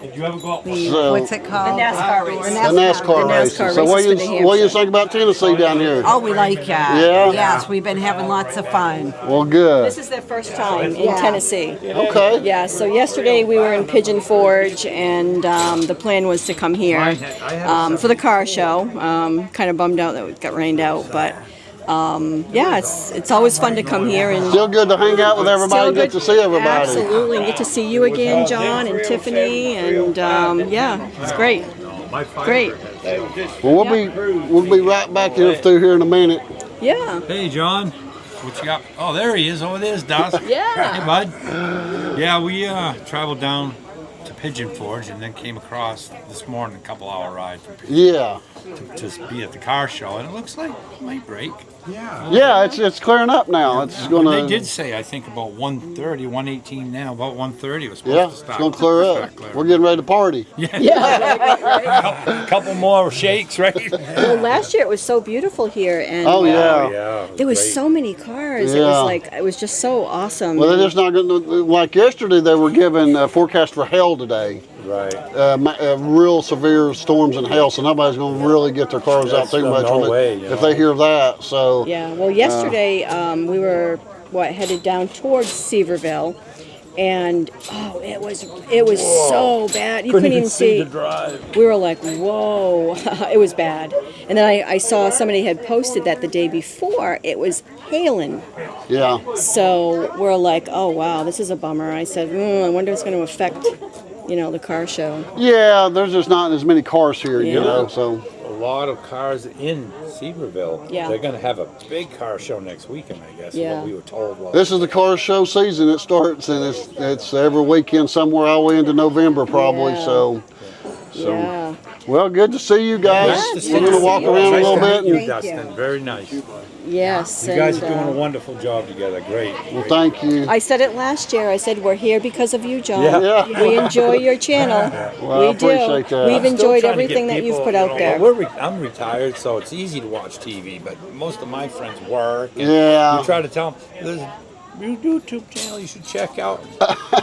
Did you ever go up? what's it called? The NASCAR race. The NASCAR race. So what do you think about Tennessee down here? Oh, we like it. Yeah? Yes, we've been having lots of fun. Well, good. This is their first time in Tennessee. Okay. Yeah, so yesterday we were in Pigeon Forge, and the plan was to come here for the car show. Kind of bummed out that it got rained out, but yeah, it's always fun to come here and Still good to hang out with everybody and get to see everybody. Absolutely, and get to see you again, John and Tiffany, and yeah, it's great. Great. Well, we'll be right back through here in a minute. Yeah. Hey, John. What you got? Oh, there he is. Oh, there's Das. Yeah. Hey, bud. Yeah, we traveled down to Pigeon Forge and then came across this morning, a couple-hour ride from Pigeon Yeah. to be at the car show, and it looks like it might break. Yeah. Yeah, it's clearing up now. It's gonna. They did say, I think, about 1:30, 1:18 now. About 1:30 it was supposed Yeah, to it's stop. gonna clear up. We're getting ready to party. Yeah. Couple more shakes, right? Well, last year it was so beautiful here, and Oh, yeah. there was so many cars. Yeah. It was just so awesome. Well, they're just not going to, like yesterday, they were giving a forecast for hail today. Right. Real severe storms and hail, so nobody's going to really get their cars out too much if they hear that. So Yeah, well, yesterday we were headed down towards Seaverville, and it was so bad. You couldn't even see the drive. We were like, whoa, it was bad. And then I saw somebody had posted that the day before it was hailing. Yeah. So we're like, oh wow, this is a bummer. I said, I wonder if it's going to affect, the car show. Yeah, there's just not as many cars here, so. A lot of cars in Seaverville. Yeah. They're going to have a big car show next weekend, I guess. Yeah. What we were told. This is the car show season. It starts, and it's every weekend somewhere all the way into November probably. Yeah. So. Yeah. Well, good to see you guys. We're going to walk around a little bit. You, Dustin. Very nice. Yes. You guys and, are doing a wonderful job together. Great. Well, thank you. I said it last year. I said we're here because of you, John. Yeah. We enjoy your channel. Well, I we do. appreciate that. We've I'm still enjoyed trying to everything get that you've people, put out there. I'm retired, so it's easy to watch TV, but most of my friends work. And Yeah. You try to tell them, there's a new YouTube channel you should check out.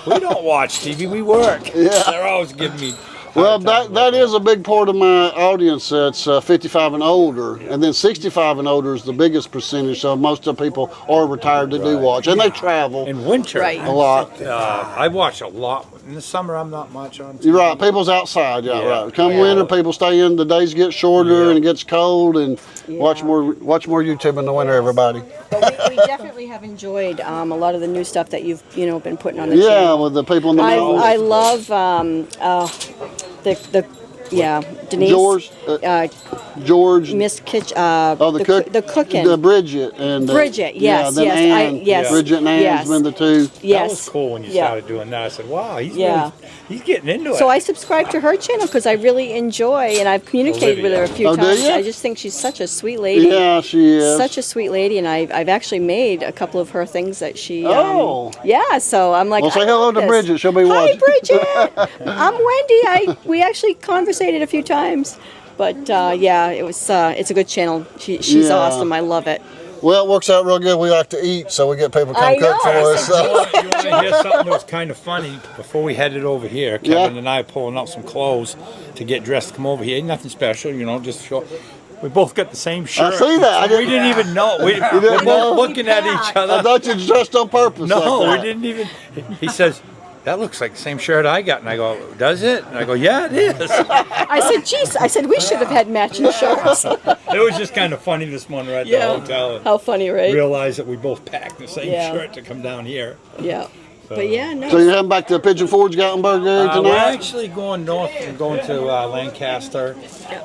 We don't watch TV, we work. Yeah. They're always giving me... Well, that is a big part of my audience that's 55 and older, and then 65 and older is the biggest percentage. So most of the people are retired to do watch, and they travel in winter a lot. I watch a lot. In the summer, I'm not much on TV. You're right. People's outside. Yeah, Yeah. right. Come winter, people stay in. The days get shorter and it gets cold, and watch more YouTube in the winter. Everybody. But we definitely have enjoyed a lot of the new stuff that you've been putting on the Yeah, channel. with the people in the middle. I love Denise. George. Miss Kitch. The cooking. Bridget and Bridget. Yes. then Yes. Ann. Yes. Bridget and Ann's Yes. been the two. Yes. That was cool when you started doing that. I said, wow, he's getting into it. So I subscribe to her channel because I really enjoy, and I've communicated with her a few Oh, do times. you? I just think she's such a sweet lady. Yeah, she is. Such a sweet lady, and I've actually made a couple of her things that she. Oh. Yeah, so I'm like. Well, say I hello like to this. Bridget. She'll be watching. Hi, Bridget. I'm Wendy. We actually conversated a few times, but yeah, it's a good channel. She's Yeah. awesome. I love it. Well, it works out real good. We like to eat, so we get people to come cook for us. You want to hear something that was kind of funny? Before we headed over here, Kevin and I are pulling out some clothes to get dressed to come over here. Ain't nothing special, just show. We both got the same shirt. I see that. We didn't even know. We're didn't know? both looking at each other. I thought you dressed on purpose. No, like we that. didn't even. He says, that looks like the same shirt I got. And I go, does it? And I go, yeah, it is. I said, geez, we should have had matching shirts. It was just kind of funny this morning at the hotel. How funny, right? Realized that we both packed the same Yeah. shirt to come down here. Yeah. But yeah, no. So you're heading back to Pigeon Forge, Gatlinburg area tonight? We're actually going north and going to Lancaster,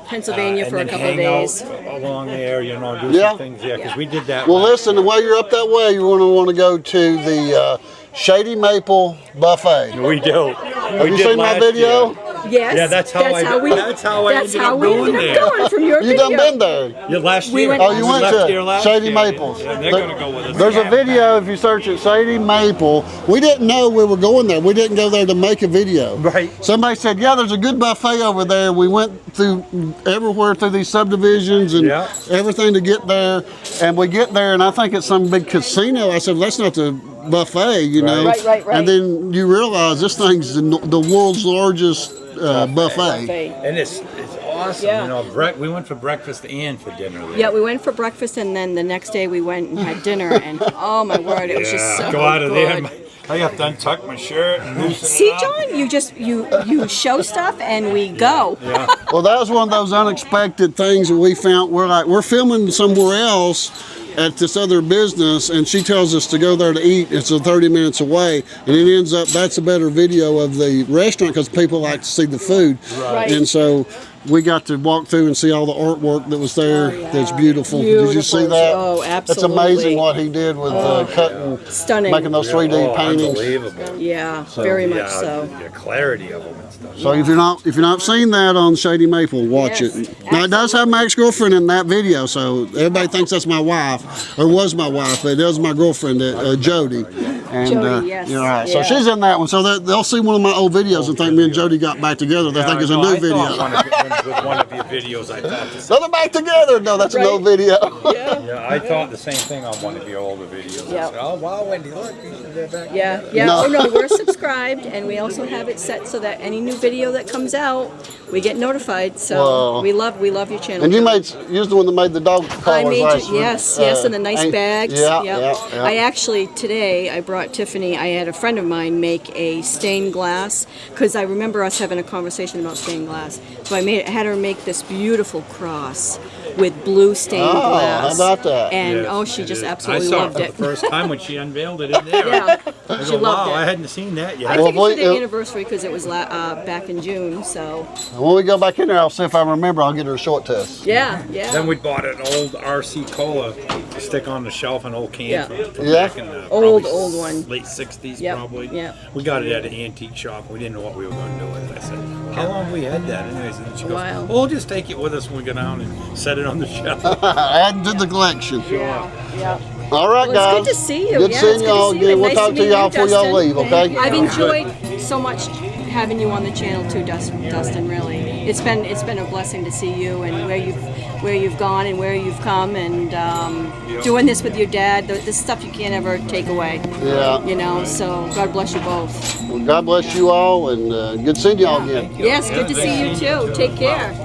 Pennsylvania for a and then couple of hang days. out along there, you know, do Yeah. some things. Yeah, because we did that. Well, listen, while you're up that way, you're going to want to go to the Shady Maple Buffet. We do. Have you seen my video? Yes. Yeah, that's how I ended going from your You video. done been there? Yeah, last We year. went- Oh, you went left here to last Shady year. Maples. Yeah, they're going to go with us. There's a video, if you search it, Shady Maple. We didn't know we were going there. We didn't go there to make a video. Right. Somebody said, yeah, there's a good buffet over there. We went through everywhere through these subdivisions and everything to get there. And we get there, and I think it's some big casino. I said, that's not the buffet, you know. Right. And then you realize this thing's the world's largest buffet. And it's awesome. Yeah. You know, we went for breakfast and for dinner there. Yeah, we went for breakfast, and then the next day we went and had dinner, and oh my word, it was just so go out of good. there. I have to untuck my shirt and loosen See, it up. John, you show stuff and we go. Yeah. Well, that was one of those unexpected things that we found. We're filming somewhere else at this other business, and she tells us to go there to eat. It's 30 minutes away, and it ends up that's a better video of the restaurant because people like to see the food. Right. And so we got to walk through and see all the artwork that was there. That's beautiful. Did you see that? Oh, absolutely. It's amazing what he did with cutting, stunning, making those 3D paintings. Unbelievable. Yeah, very much Yeah, so. The clarity of them and stuff. So if you're not seen that on Shady Maple, watch Yes, it. Now it does have my ex-girlfriend in that video, so everybody thinks that's my wife, or was my wife, but it was my girlfriend, Jody. And, Jody, yes. You're right. So Yeah. she's in that one. So they'll see one of my old videos and think me and Jody got back together. They think it's a new video. With one of your videos, I thought the So they're back together. No, that's an old video. Yeah, I thought the same thing on one of your older videos. I said, oh, wow, Wendy, look, they're back Yeah. No. Oh no, we're subscribed, and we also have it set so that any new video that comes out, we get notified. So Wow. we love your channel. And you was the one that made the dog I collars made last you, yes, and the nice bags. Yeah, Yep. yeah. I actually today I brought Tiffany. I had a friend of mine make a stained glass because I remember us having a conversation about stained glass. So I had her make this beautiful cross with blue stained glass. How about that? And Yes, she just it is. absolutely I saw loved it it. for the first time when she unveiled it in there. Yeah, I she go, loved wow, it. I hadn't seen that yet. I think it's for the anniversary because it was back in June. So When we go back in there, I'll see if I remember. I'll get her a short test. yeah. Then we bought an old RC Cola to stick on the shelf, an old can Yeah. from Yeah. back in the Old probably one. late 60s Yep, probably. yep. We got it at an antique shop. We didn't know what we were going to do with it. I said, how long have we had that? Anyways, and she goes, Wow. we'll just take it with us when we go down and set it on the shelf. Add to the collection. Yeah. All right, Well, guys. it's good to see you. Good Yeah, seeing it's good y'all to see you. again. We'll Nice talk to to meet y'all you, before y'all Dustin. leave, okay? I've enjoyed so much having you on the channel too, Dustin. Really, it's been a blessing to see you and where you've gone and where you've come, and doing this with your dad. This stuff you can't ever take away. Yeah. You know. So God bless you both. Well, God bless you all, and good seeing y'all again. Yes, good to see you too. Take care.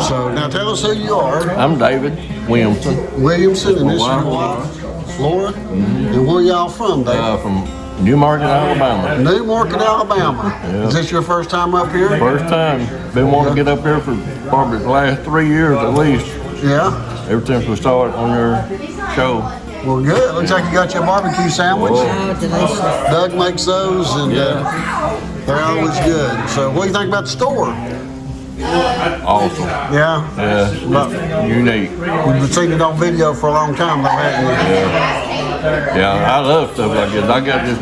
So now tell us who you are. I'm David Williamson. Williamson, and this is My your wife, wife, Laura. And where y'all from, David? from Newmarket, Alabama. Newmarket, Alabama. Yeah. Is this your first time up here? First time. Been wanting to get up here for probably the last 3 years at least. Yeah. Ever since we started on your show. Well, good. Looks like you got your barbecue sandwich. Oh, delicious. Doug makes those, and they're always good. So, what do you think about the store? Awesome. Yeah. Yeah. Unique. You've been seeing it on video for a long time, though, haven't you? Yeah, I love stuff like this. I got this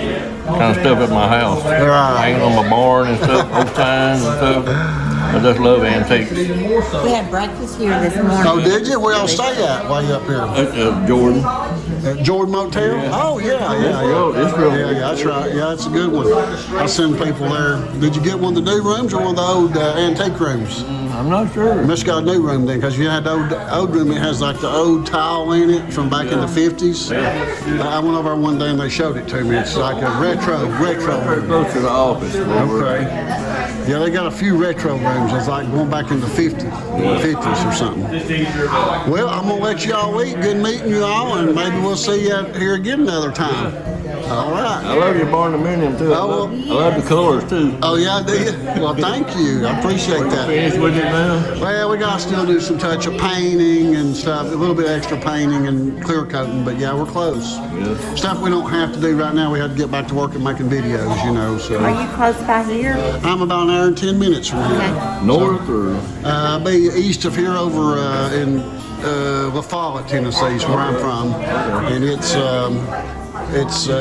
kind of stuff at my house. Hanging on my barn and stuff, old times and stuff. I just love antiques. We had breakfast here this morning. Oh, did you? Where y'all stay at while you're up here? Jordan. Jordan Motel? Yeah. Oh, yeah. It's real. Yeah, that's right. Yeah, that's a good one. I send people there. Did you get one of the new rooms or one of the old antique rooms? I'm not sure. Must have got a new room then, because you had the old room. It has like the old tile in it from back in the 50s. I went over one day and they showed it to me. It's like a retro room. Close to the office. Okay. Yeah, they got a few retro rooms. It's like going back in the 50s or something. Well, I'm gonna let y'all eat. Good meeting you all, and maybe we'll see you out here again another time. All right. I love your barnuminium too. I love the colors too. Oh yeah, do you? Well, thank you. I appreciate that. Finished with it now? Well, we gotta still do some touch of painting and stuff, a little bit extra painting and clear coating, but yeah, we're close. Yeah. Stuff we don't have to do right now. We had to get back to work and making videos, you know. So. Are you close by here? I'm about an hour and 10 minutes from here. North or? I'll be east of here over in La Follette, Tennessee, is where I'm from, and it's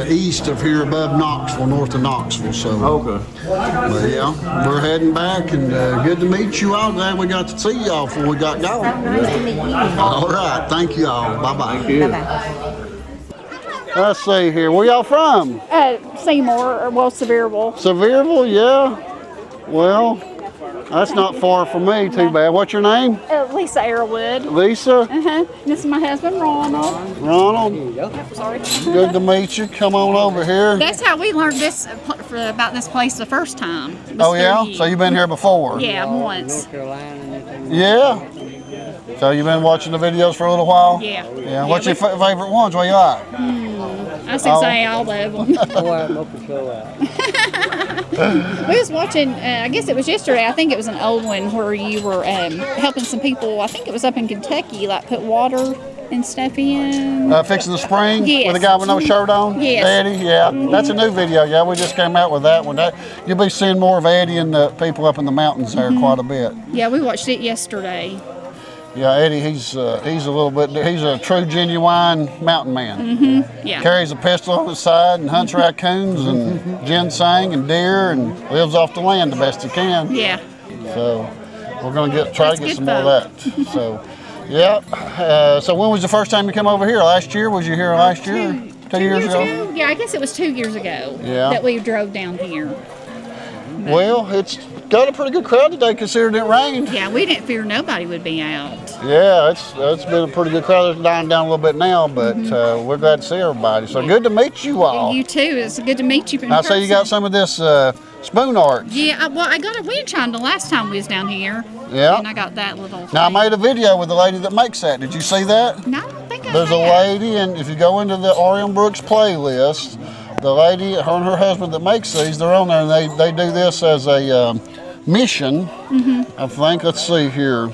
east of here above Knoxville, north of Knoxville. So, okay. But yeah, we're heading back, and good to meet you all. Glad we got to see y'all before we got going. Nice to meet you. All right, thank you all. Bye bye. Thank you. Let's see here. Where y'all from? Seymour, well, Sevierville. Sevierville, yeah. Well, that's not far from me. Too bad. What's your name? Lisa Arrowwood. Lisa. This is my husband, Ronald. Ronald. Sorry. Good to meet you. Come on over here. That's how we learned this about this place the first time. Oh yeah. So you've been here before? Yeah, once. Yeah. So you've been watching the videos for a little while? Yeah. Yeah. What's your favorite ones? What you like? I should say all of them. We was watching, I guess it was yesterday, I think it was an old one where you were helping some people, I think it was up in Kentucky, like put water and stuff in. Fixing the spring? Yes. With a guy with no shirt on? Yes. Eddie, yeah. That's a new video, yeah. We just came out with that one. You'll be seeing more of Eddie and the people up in the mountains there quite a bit. Yeah, we watched it yesterday. Yeah, Eddie, he's a true, genuine mountain man. Yeah. Carries a pistol on his side and hunts raccoons and ginseng and deer and lives off the land the best he can. Yeah. So we're gonna try to get some more of that. So, yeah. So when was the first time you came over here? Last year? Was you here last year? 2 years ago? Yeah, I guess it was 2 years ago that we drove down here. Well, it's got a pretty good crowd today considering it rained. Yeah, we didn't fear nobody would be out. Yeah, it's been a pretty good crowd. It's dying down a little bit now, but we're glad to see everybody. So good to meet you all. You too. It's good to meet you in I see you got some of this spoon art. Yeah, well, I got a wind chime the last time we was down here. Yeah. And I got that little Now, I made a video with the lady that makes that. Did you see that? No, I don't think I There's a lady, and if you go into the Orion Brooks playlist, the lady, her and her husband that makes these, they're on there, and they do this as a mission. I think, let's see here.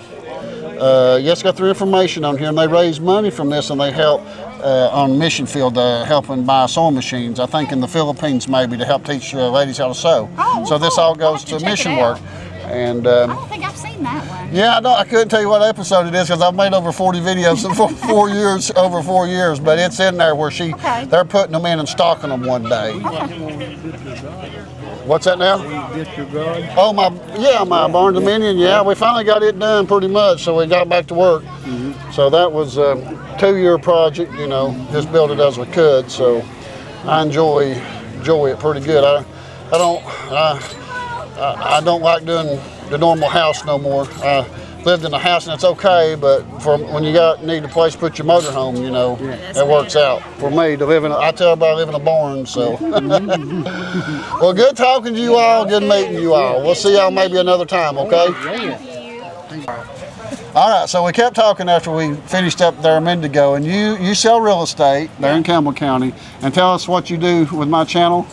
Yes, got their information on here, and they raise money from this, and they help on mission field helping buy sewing machines. I think in the Philippines maybe to help teach ladies how to sew. So this all goes to mission work. And I don't think I've seen that one. yeah, I couldn't tell you what episode it is because I've made over 40 videos in 4 years, over 4 years. But it's in there where they're putting them in and stocking them one day. What's that now? Oh my barn dominion. Yeah, we finally got it done pretty much, so we got back to work. So that was a 2-year project. You know, just build it as we could. So I enjoy it pretty good. I don't like doing the normal house no more. I lived in a house and it's okay, but for when you need a place to put your motor home, you know, it works out. For me to live I tell everybody I live in a barn, so. Well, good talking to you all, good meeting you all. We'll see y'all maybe another time, okay? All right, so we kept talking after we finished up there a minute ago, and you sell real estate there in Campbell County, and tell us what you do with my channel.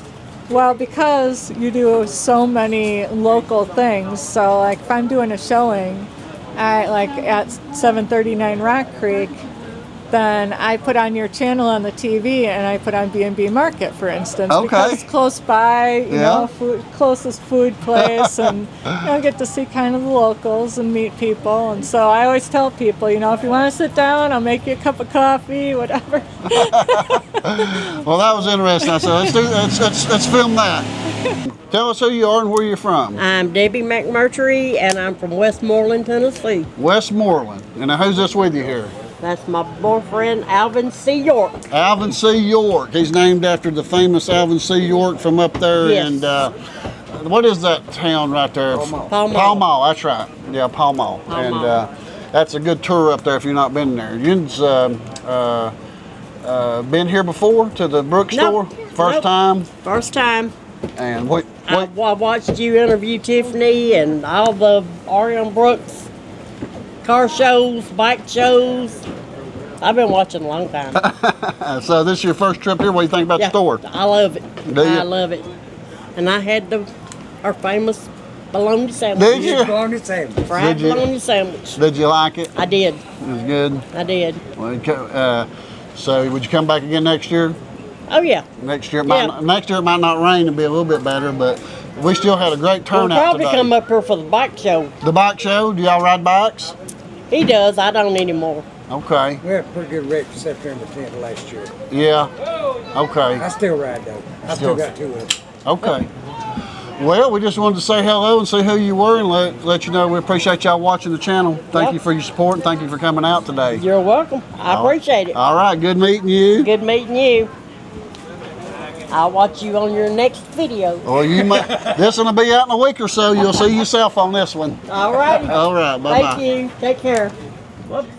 Well, because you do so many local things, so like if I'm doing a showing at 739 Rock Creek, then I put on your channel on the TV and I put on B&B Market, for instance, because it's close by, you know, closest food place, and get to see kind of the locals and meet people. And so I always tell people, if you want to sit down, I'll make you a cup of coffee, whatever. Well, that was interesting. So let's film that. Tell us who you are and where you're from. I'm Debbie McMurry, and I'm from Westmoreland, Tennessee. Westmoreland. And now who's this with you here? That's my boyfriend, Alvin C. York. Alvin C. York. He's named after the famous Alvin C. York from up there. Yes. And what is that town right there? Pall Mall. Pall Mall, that's right. Yeah, Pall Mall. And that's a good tour up there if you've not been there. You've been here before to the Brook store? First time? First time. And what? I watched you interview Tiffany and all the R.M. Brooks car shows, bike shows. I've been watching a long time. So this is your first trip here? What do you think about the store? I love it. Do you? I love it. And I had our famous bologna sandwich. Did you? Bologna sandwich. Fried bologna sandwich. Did you like it? I did. It was good? I did. Well, so would you come back again next year? Oh yeah. Next year it might not rain and be a little bit better, but we still had a great turnout We'll probably today. come up here for the bike show. The bike show? Do y'all ride bikes? He does. I don't anymore. Okay. We had a pretty good rate for September 10th last year. Yeah. Okay. I still ride though. I still got 2 of them. Okay. Well, we just wanted to say hello and see who you were and let you know we appreciate y'all watching the channel. Thank you for your support and thank you for coming out today. You're welcome. I appreciate it. All right. Good meeting you. Good meeting you. I'll watch you on your next video. Well, this one will be out in a week or so. You'll see yourself on this one. All right. All right. Bye-bye. Thank you. Take care. Whoops.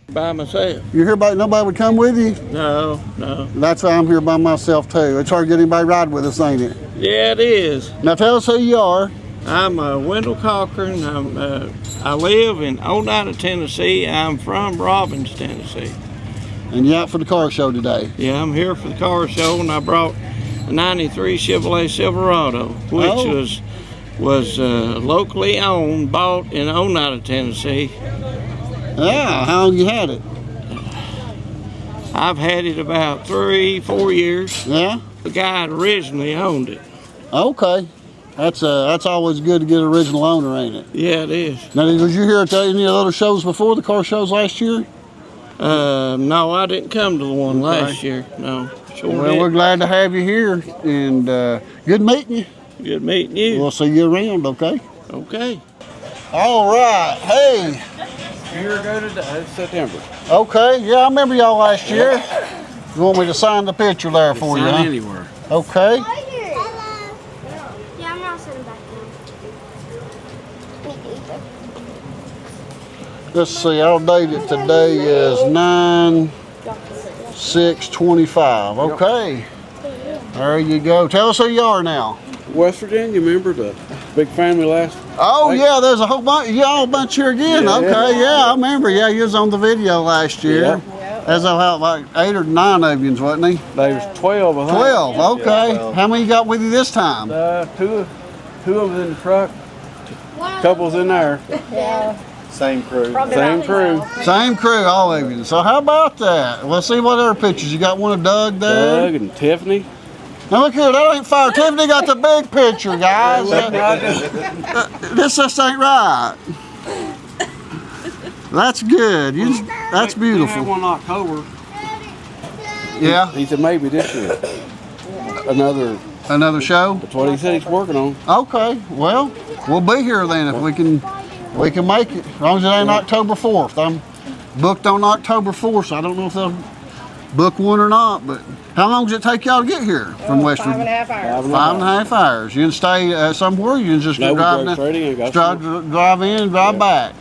By myself. You're here by nobody would come with you? No. That's why I'm here by myself too. It's hard to get anybody to ride with us, ain't it? Yeah, it is. Now tell us who you are. I'm Wendell Cochran. I live in Oneida, Tennessee. I'm from Robbins, Tennessee. And you're out for the car show today? Yeah, I'm here for the car show, and I brought a '93 Chevrolet Silverado, which was locally owned, bought in Oneida, Tennessee. Yeah, how long you had it? I've had it about 3-4 years. Yeah? The guy originally owned it. Okay. That's always good to get an original owner, ain't it? Yeah, it is. Now, was you here at any of the other shows before, the car shows last year? No, I didn't come to the one last year. No, sure Well, did. we're glad to have you here, and good meeting you. Good meeting you. We'll see you around, okay? Okay. All right. Hey. Year ago today, September. Okay. Yeah, I remember y'all last year. You want me to sign the picture there for you, huh? Sign anywhere. Okay. Yeah, I'm not sitting back down. Let's see. Our date it today is 9/6/25. Okay. There you go. Tell us who you are now. West Virginia, remember the big family last? Oh yeah, there's a whole bunch. Yeah, a bunch here again. Yeah, Okay, yeah, I remember. Yeah, you was on the video last year. Yeah. There's like 8 or 9 of you, wasn't he? There was 12, I think. 12. Okay. Yeah, 12. How many you got with you this time? Two of them in the truck. Couples in there. Yeah. Same crew. Same crew. Same crew, all of you. So how about that? Let's see what other pictures. You got one of Doug there. Doug and Tiffany. Now look here, that ain't fair. Tiffany got the big picture, guys. This just ain't right. That's good. That's beautiful. We had one in October. Yeah. He said maybe this year. Another show? That's what he said he's working on. Okay. Well, we'll be here then if we can make it. As long as it ain't October 4th. I'm booked on October 4th, so I don't know if they'll book one or not. But how long does it take y'all to get here from Western? 5.5 hours. 5.5 hours. You can stay somewhere. You can just drive in and drive back.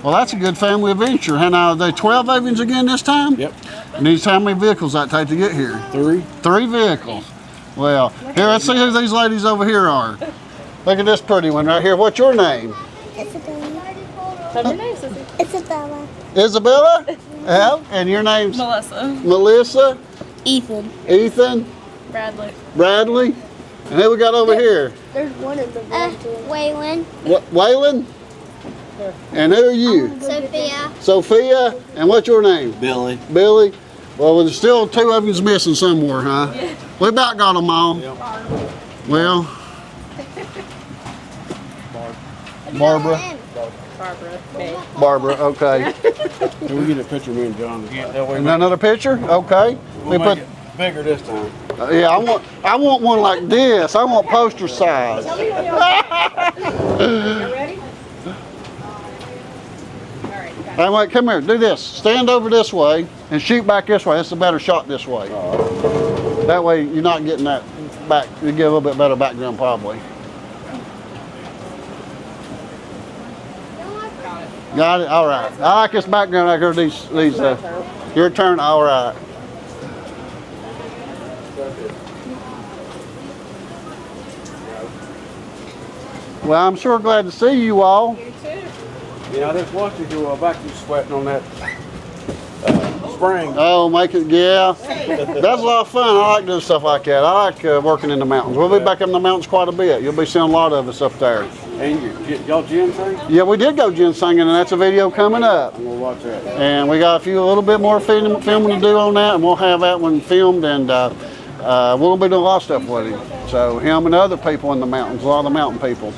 Well, that's a good family adventure. And are they 12 Avians again this time? Yep. And these how many vehicles that take to get here? 3. 3 vehicles. Well, here, let's see who these ladies over here are. Look at this pretty one right here. What's your name? What's your name, Susie? Isabella. Isabella? Yeah. And your name's? Melissa. Melissa? Ethan. Ethan? Bradley. Bradley? And who we got over here? There's one in the Waylon. Waylon? And who are you? Sophia. Sophia. And what's your name? Billy. Billy. Well, there's still 2 of you missing somewhere, huh? Yeah. We about got them all. Yeah. Well. Barbara. Barbara, okay. Can we get a picture of me and John? And another picture? Okay. We'll make it bigger this time. Yeah, I want one like this. I want poster size. Hey, wait, come here. Do this. Stand over this way and shoot back this way. That's a better shot this way. That way you're not getting that back. You get a little bit better background probably. Got it? All right. I like this background right here. These your turn. All right. Well, I'm sure glad to see you all. You too. Yeah, I just watched you do a vacuum sweating on that spring. Oh, make it, yeah. That's a lot of fun. I like doing stuff like that. I like working in the mountains. We'll be back in the mountains quite a bit. You'll be seeing a lot of us up there. And y'all ginseng? Yeah, we did go ginsenging, and that's a video coming up. We'll watch that. And we got a little bit more filming to do on that, and we'll have that one filmed, and we'll be doing a lot of stuff with him. So him and other people in the mountains, a lot of the mountain people.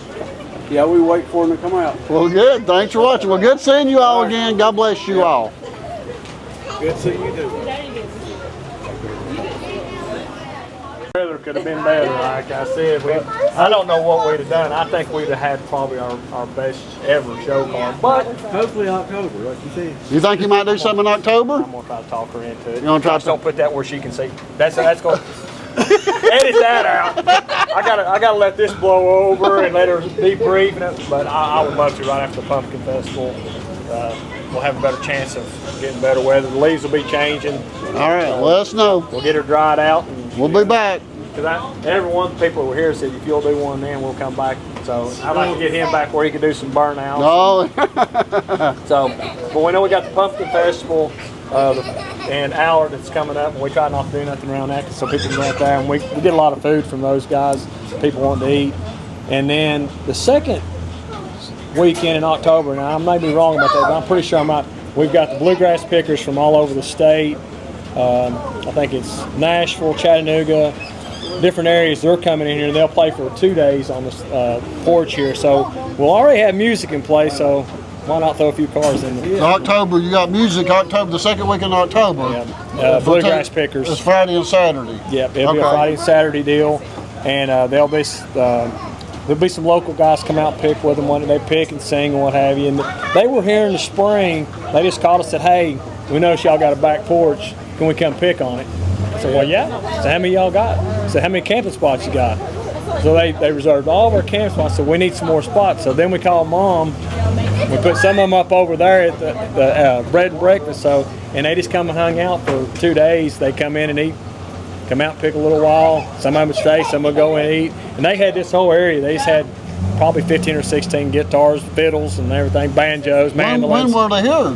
Yeah, we wait for them to come out. Well, good. Thanks for watching. Well, good seeing you all again. God bless you all. Good seeing you too. Weather could have been better, like I said. I don't know what we'd have done. I think we'd have had probably our best ever show car. But hopefully October, like you said. You think you might do something in October? I'm gonna try to talk her into it. You gonna try to don't put that where she can see. That's going. Edit that out. I gotta let this blow over and let her debrief. But I would love to right after the Pumpkin Festival. We'll have a better chance of getting better weather. The leaves will be changing. All right, let us know. We'll get her dried out. And we'll be back. Because every one of the people who were here said if you'll do one then we'll come back. So I'd like to get him back where he could do some burnouts. Oh. But we know we got the Pumpkin Festival and Allard that's coming up, and we try not to do nothing around that so people can go out there. And we get a lot of food from those guys, people want to eat. And then the second weekend in October, now I may be wrong about that, but I'm pretty sure we've got the bluegrass pickers from all over the state. I think it's Nashville, Chattanooga, different areas. They're coming in here. They'll play for 2 days on this porch here. So we'll already have music in play, so why not throw a few cars in there? So October, you got music October, the second week in October. Yeah. Bluegrass pickers. It's Friday and Saturday. Yep, it'll be a Friday and Saturday deal. And there'll be some local guys come out and pick with them when they pick and sing and what have you. And they were here in the spring. They just called us and said, hey, we noticed y'all got a back porch. Can we come pick on it? I said, well, yeah. So how many y'all got? I said, how many camping spots you got? So they reserved all of our camp spots. So we need some more spots. So then we called Mom. We put some of them up over there at the bread and breakfast. And they just come and hung out for 2 days. They come in and eat, come out and pick a little while. Some of them would stay, some would go and eat. And they had this whole area. They just had probably 15 or 16 guitars, fiddles, and everything, banjos, mandolins. When were they here?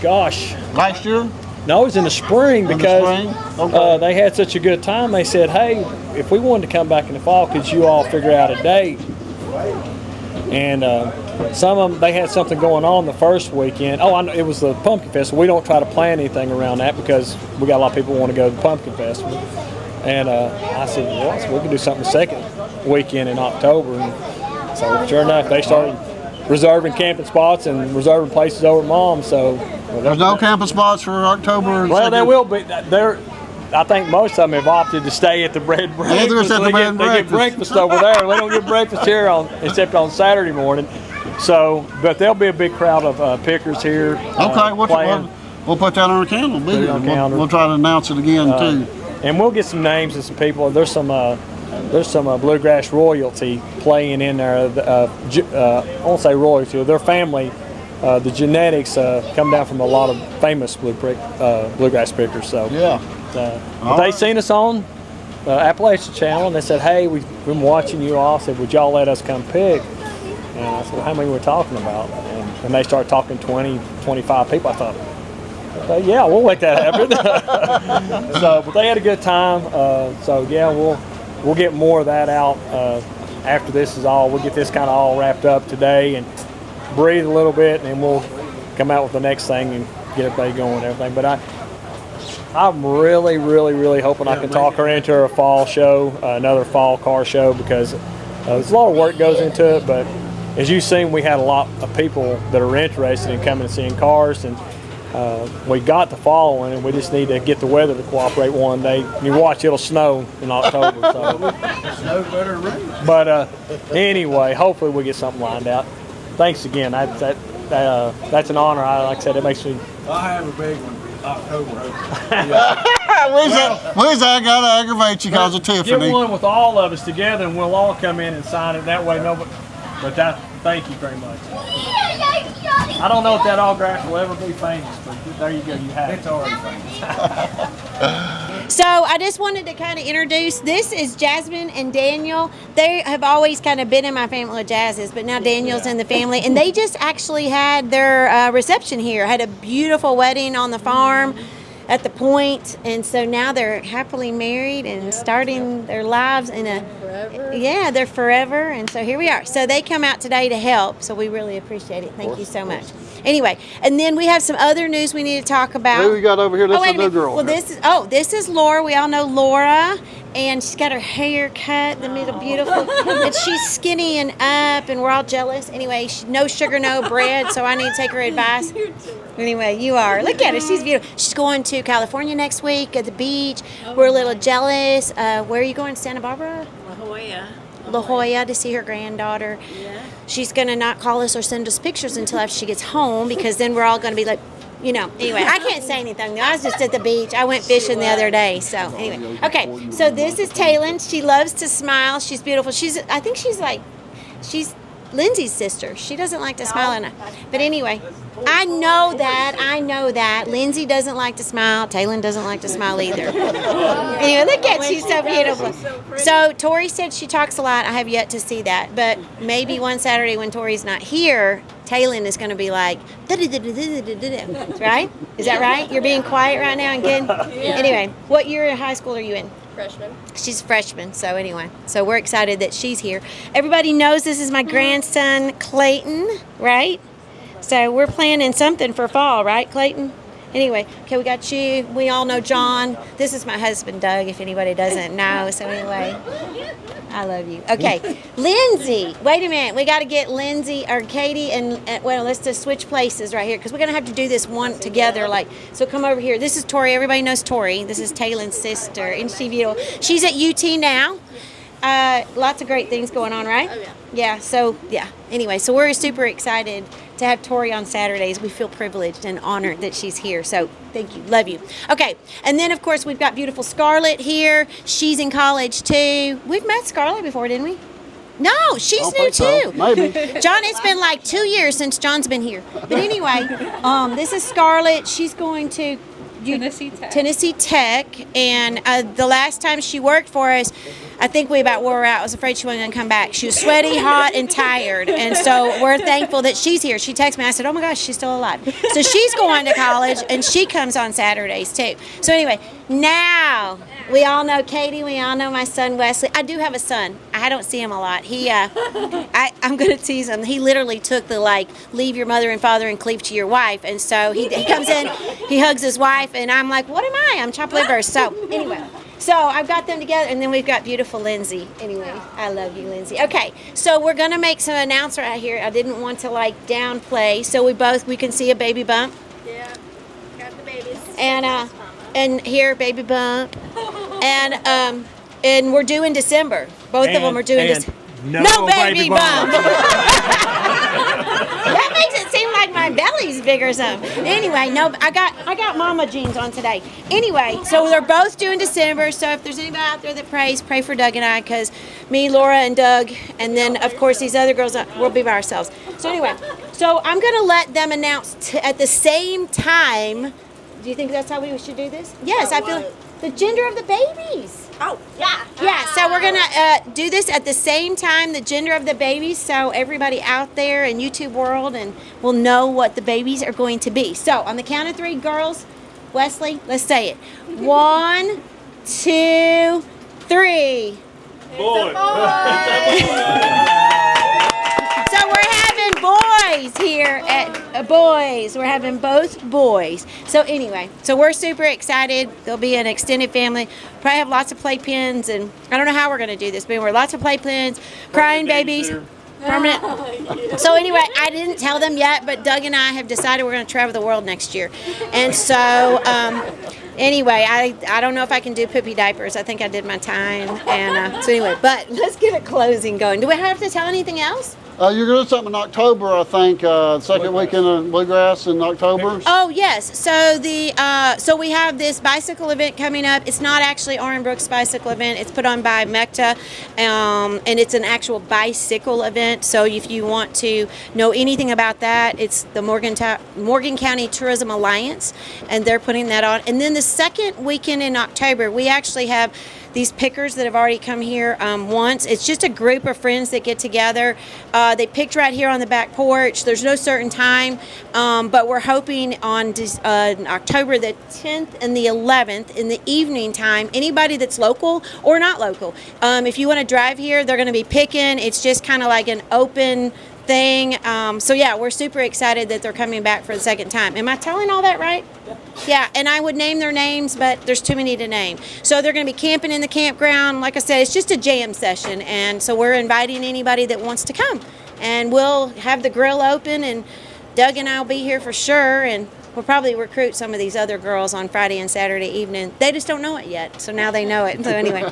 Gosh. Last year? No, it was in the spring because they had such a good time. They said, hey, if we wanted to come back in the fall, could you all figure out a date? And some of them, they had something going on the first weekend. Oh, I know, it was the Pumpkin Festival. We don't try to plan anything around that because we got a lot of people who want to go to the Pumpkin Festival. And I said, well, so we can do something the second weekend in October. And so sure enough, they started reserving camping spots and reserving places over at Mom's. So there's no camping spots for October. Well, there will be. I think most of them have opted to stay at the bread and breakfast. They get breakfast over there. They don't get breakfast here except on Saturday morning. So, but there'll be a big crowd of pickers here. Okay, We'll put that on our calendar. Put it on calendar. We'll try to announce it again too. And we'll get some names of some people. There's some bluegrass royalty playing in there. I won't say royalty. Their family, the genetics come down from a lot of famous bluegrass pickers. So yeah, but they seen us on Appalachian channel and they said, "Hey, we've been watching you all. Said, would y'all let us come pick?" And I said, well, "How many we're talking about?" And they started talking 20, 25 people. I thought, yeah, we'll make that happen. But they had a good time. So yeah, we'll get more of that out after this is all. We'll get this kind of all wrapped up today and breathe a little bit, and then we'll come out with the next thing and get everybody going and everything. But I'm really, really, really hoping I can talk her into a fall show, another fall car show, because there's a lot of work goes into it. But as you've seen, we had a lot of people that are interested in coming and seeing cars, and we got the fall in, and we just need to get the weather to cooperate one day. You watch, it'll snow in October. So. Snow better rain. But anyway, hopefully we get something lined out. Thanks again. That's an honor. Like I said, it makes me. I'll have a big one October. Where's that got to aggravate you because of Tiffany? Get one with all of us together, and we'll all come in and sign it. That way, nobody. But thank you very much. I don't know if that autograph will ever be famous, but there you go. You have it. It's already famous. So I just wanted to kind of introduce, this is Jasmine and Daniel. They have always kind of been in my family of Jazzes, but now Daniel's in the family. And they just actually had their reception here, had a beautiful wedding on the farm at the point. And so now they're happily married and starting their lives in they're forever. And so here we are. So they come out today to help. So we really appreciate it. Thank you so much. Anyway, and then we have some other news we need to talk about. Who we got over here? This is the girl. Well, this is Laura. We all know Laura, and she's got her hair cut in the middle, beautiful, and she's skinny and up, and we're all jealous. Anyway, no sugar, no bread, so I need to take her advice. Anyway, you are. Look at her. She's beautiful. She's going to California next week at the beach. We're a little jealous. Where are you going? Santa Barbara? La Jolla to see her granddaughter. Yeah. She's going to not call us or send us pictures until after she gets home, because then we're all going to be like, anyway, I can't say anything. I was just at the beach. I went fishing the other day. So anyway. Okay, so this is Taylin. She loves to smile. She's beautiful. I think she's Lindsay's sister. She doesn't like to smile enough. But anyway, I know that. Lindsay doesn't like to smile. Taylin doesn't like to smile either. Anyway, look at she's so beautiful. So Tori said she talks a lot. I have yet to see that. But maybe one Saturday when Tori's not here, Taylin is going to be like, right? Is that right? You're being quiet right now and good? Yeah. Anyway, what year of high school are you in? Freshman. She's a freshman, so anyway. So we're excited that she's here. Everybody knows this is my grandson, Clayton, right? So we're planning something for fall, right, Clayton? Anyway, okay, we got you. We all know John. This is my husband, Doug, if anybody doesn't know. So anyway, I love you. Okay, Lindsay. Wait a minute. We got to get Lindsay or Katie and let's just switch places right here because we're going to have to do this one together. So come over here. This is Tori. Everybody knows Tori. This is Taylin's sister. Isn't she beautiful? She's at UT now. Lots of great things going on, right? Oh, yeah. Yeah, so, yeah. Anyway, so we're super excited to have Tori on Saturdays. We feel privileged and honored that she's here. So thank you. Love you. Okay. And then, of course, we've got beautiful Scarlett here. She's in college, too. We've met Scarlett before, didn't we? No, she's new, too. So. Maybe. John, it's been like 2 years since John's been here. But anyway, this is Scarlett. She's going to Tennessee Tech. And the last time she worked for us, I think we about wore her out. I was afraid she wasn't going to come back. She was sweaty, hot, and tired. And so we're thankful that she's here. She texted me. I said, oh, my gosh, she's still alive. So she's going to college, and she comes on Saturdays, too. So anyway, now we all know Katie. We all know my son, Wesley. I do have a son. I don't see him a lot. I'm going to tease him. He literally took the, leave your mother and father and cleave to your wife. And so he comes in, he hugs his wife, and I'm like, what am I? I'm chopped liver. So anyway. So I've got them together, and then we've got beautiful Lindsay. Anyway, I love you, Lindsay. Okay, so we're going to make some announcement right here. I didn't want to, downplay. So we can see a baby bump. Yeah, got the babies. And here, baby bump. And we're due in December. Both of them are due in December. No baby bump. That makes it seem like my my belly's bigger or something. Anyway, no, I got mama jeans on today. Anyway, so they're both due in December. So if there's anybody out there that prays, pray for Doug and I, because me, Laura, and Doug, and then of course these other girls, we'll be by ourselves. So anyway, so I'm gonna let them announce at the same time. Do you think that's how we should do this? Yes, I feel the gender of the babies. Oh, yeah. Yeah, so we're gonna do this at the same time, the gender of the babies, so everybody out there in YouTube world and will know what the babies are going to be. So on the count of 3, girls, Wesley, let's say it. 1, 2, 3. Boy. So we're having boys here at boys. We're having both boys. So anyway, so we're super excited. There'll be an extended family. Probably have lots of playpens, and I don't know how we're going to do this, but we're lots of playpens, crying babies. Permanent. So anyway, I didn't tell them yet, but Doug and I have decided we're going to travel the world next year. And so anyway, I don't know if I can do poopy diapers. I think I did my time. And so anyway, but let's get a closing going. Do we have to tell anything else? You're going to do something in October, I think, second weekend of Bluegrass in October. Oh, yes. So so we have this bicycle event coming up. It's not actually Oren Brooks' bicycle event. It's put on by MECTA, and it's an actual bicycle event. So if you want to know anything about that, it's the Morgan County Tourism Alliance, and they're putting that on. And then the second weekend in October, we actually have these pickers that have already come here once. It's just a group of friends that get together. They picked right here on the back porch. There's no certain time, but we're hoping on October the 10th and the 11th in the evening time, anybody that's local or not local, if you want to drive here, they're going to be picking. It's just kind of like an open thing. So yeah, we're super excited that they're coming back for the second time. Am I telling all that right? Yeah, and I would name their names, but there's too many to name. So they're going to be camping in the campground. Like I said, it's just a jam session, and so we're inviting anybody that wants to come. And we'll have the grill open, and Doug and I will be here for sure, and we'll probably recruit some of these other girls on Friday and Saturday evening. They just don't know it yet, so now they know it. So anyway,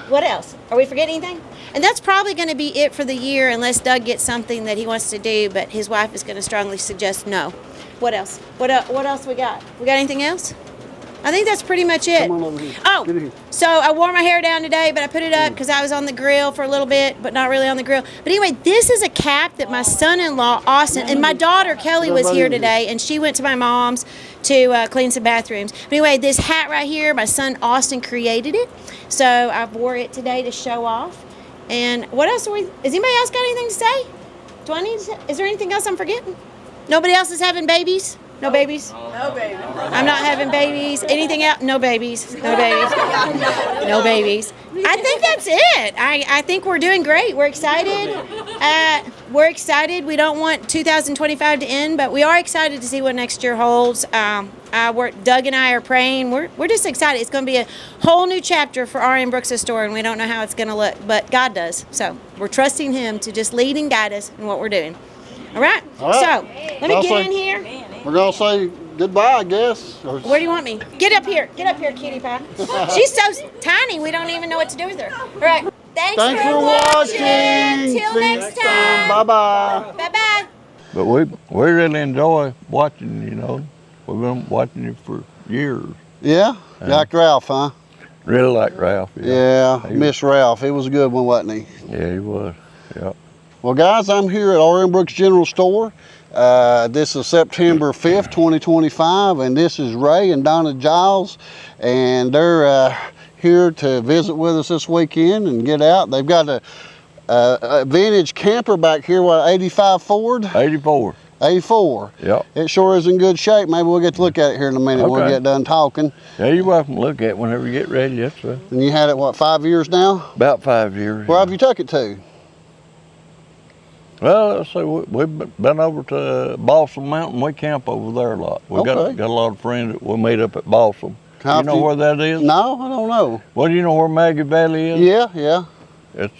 what else? Are we forgetting anything? And that's probably going to be it for the year unless Doug gets something that he wants to do, but his wife is going to strongly suggest no. What else? What else we got? We got anything else? I think that's pretty much it. Come on over here. Oh, so I wore my hair down today, but I put it up because I was on the grill for a little bit, but not really on the grill. But anyway, this is a cap that my son-in-law, Austin, and my daughter, Kelly, was here today, and she went to my mom's to clean some bathrooms. But anyway, this hat right here, my son, Austin, created it. So I wore it today to show off. And what else has anybody else got anything to say? Is there anything else I'm forgetting? Nobody else is having babies? No babies? No baby. I'm not having babies. Anything else? No babies. No babies. No babies. I think that's it. I think we're doing great. We're excited. We're excited. We don't want 2025 to end, but we are excited to see what next year holds. Doug and I are praying. We're just excited. It's going to be a whole new chapter for R.M. Brooks' store, and we don't know how it's going to look, but God does. So we're trusting Him to just lead and guide us in what we're doing. All right. So let me get in here. We're going to say goodbye, I guess. Where do you want me? Get up here. Get up here, cutie pie. She's so tiny, we don't even know what to do with her. All right. Thanks for watching. Till next time. Bye-bye. Bye-bye. But we really enjoy watching, you know. We've been watching you for years. Yeah? You like Ralph, huh? Really like Ralph, Yeah, miss Ralph. He was a good one, wasn't he? Yeah, he was. Yep. Well, guys, I'm here at R.M. Brooks General Store. This is September 5th, 2025, and this is Ray and Donna Giles, and they're here to visit with us this weekend and get out. They've got a vintage camper back here, what, 85 Ford? 84. 84. Yep. It sure is in good shape. Maybe we'll get to look at it here in a minute. Okay. We'll get done talking. Yeah, you're welcome to look at it whenever you get ready. That's right. And you had it, what, 5 years now? About 5 years. Where have you took it to? Well, let's see, we've been over to Balsam Mountain. We camp over there a lot. We got a lot of friends that we meet up at Balsam. You know where that is? No, I don't know. Well, do you know where Maggie Valley is? Yeah. It's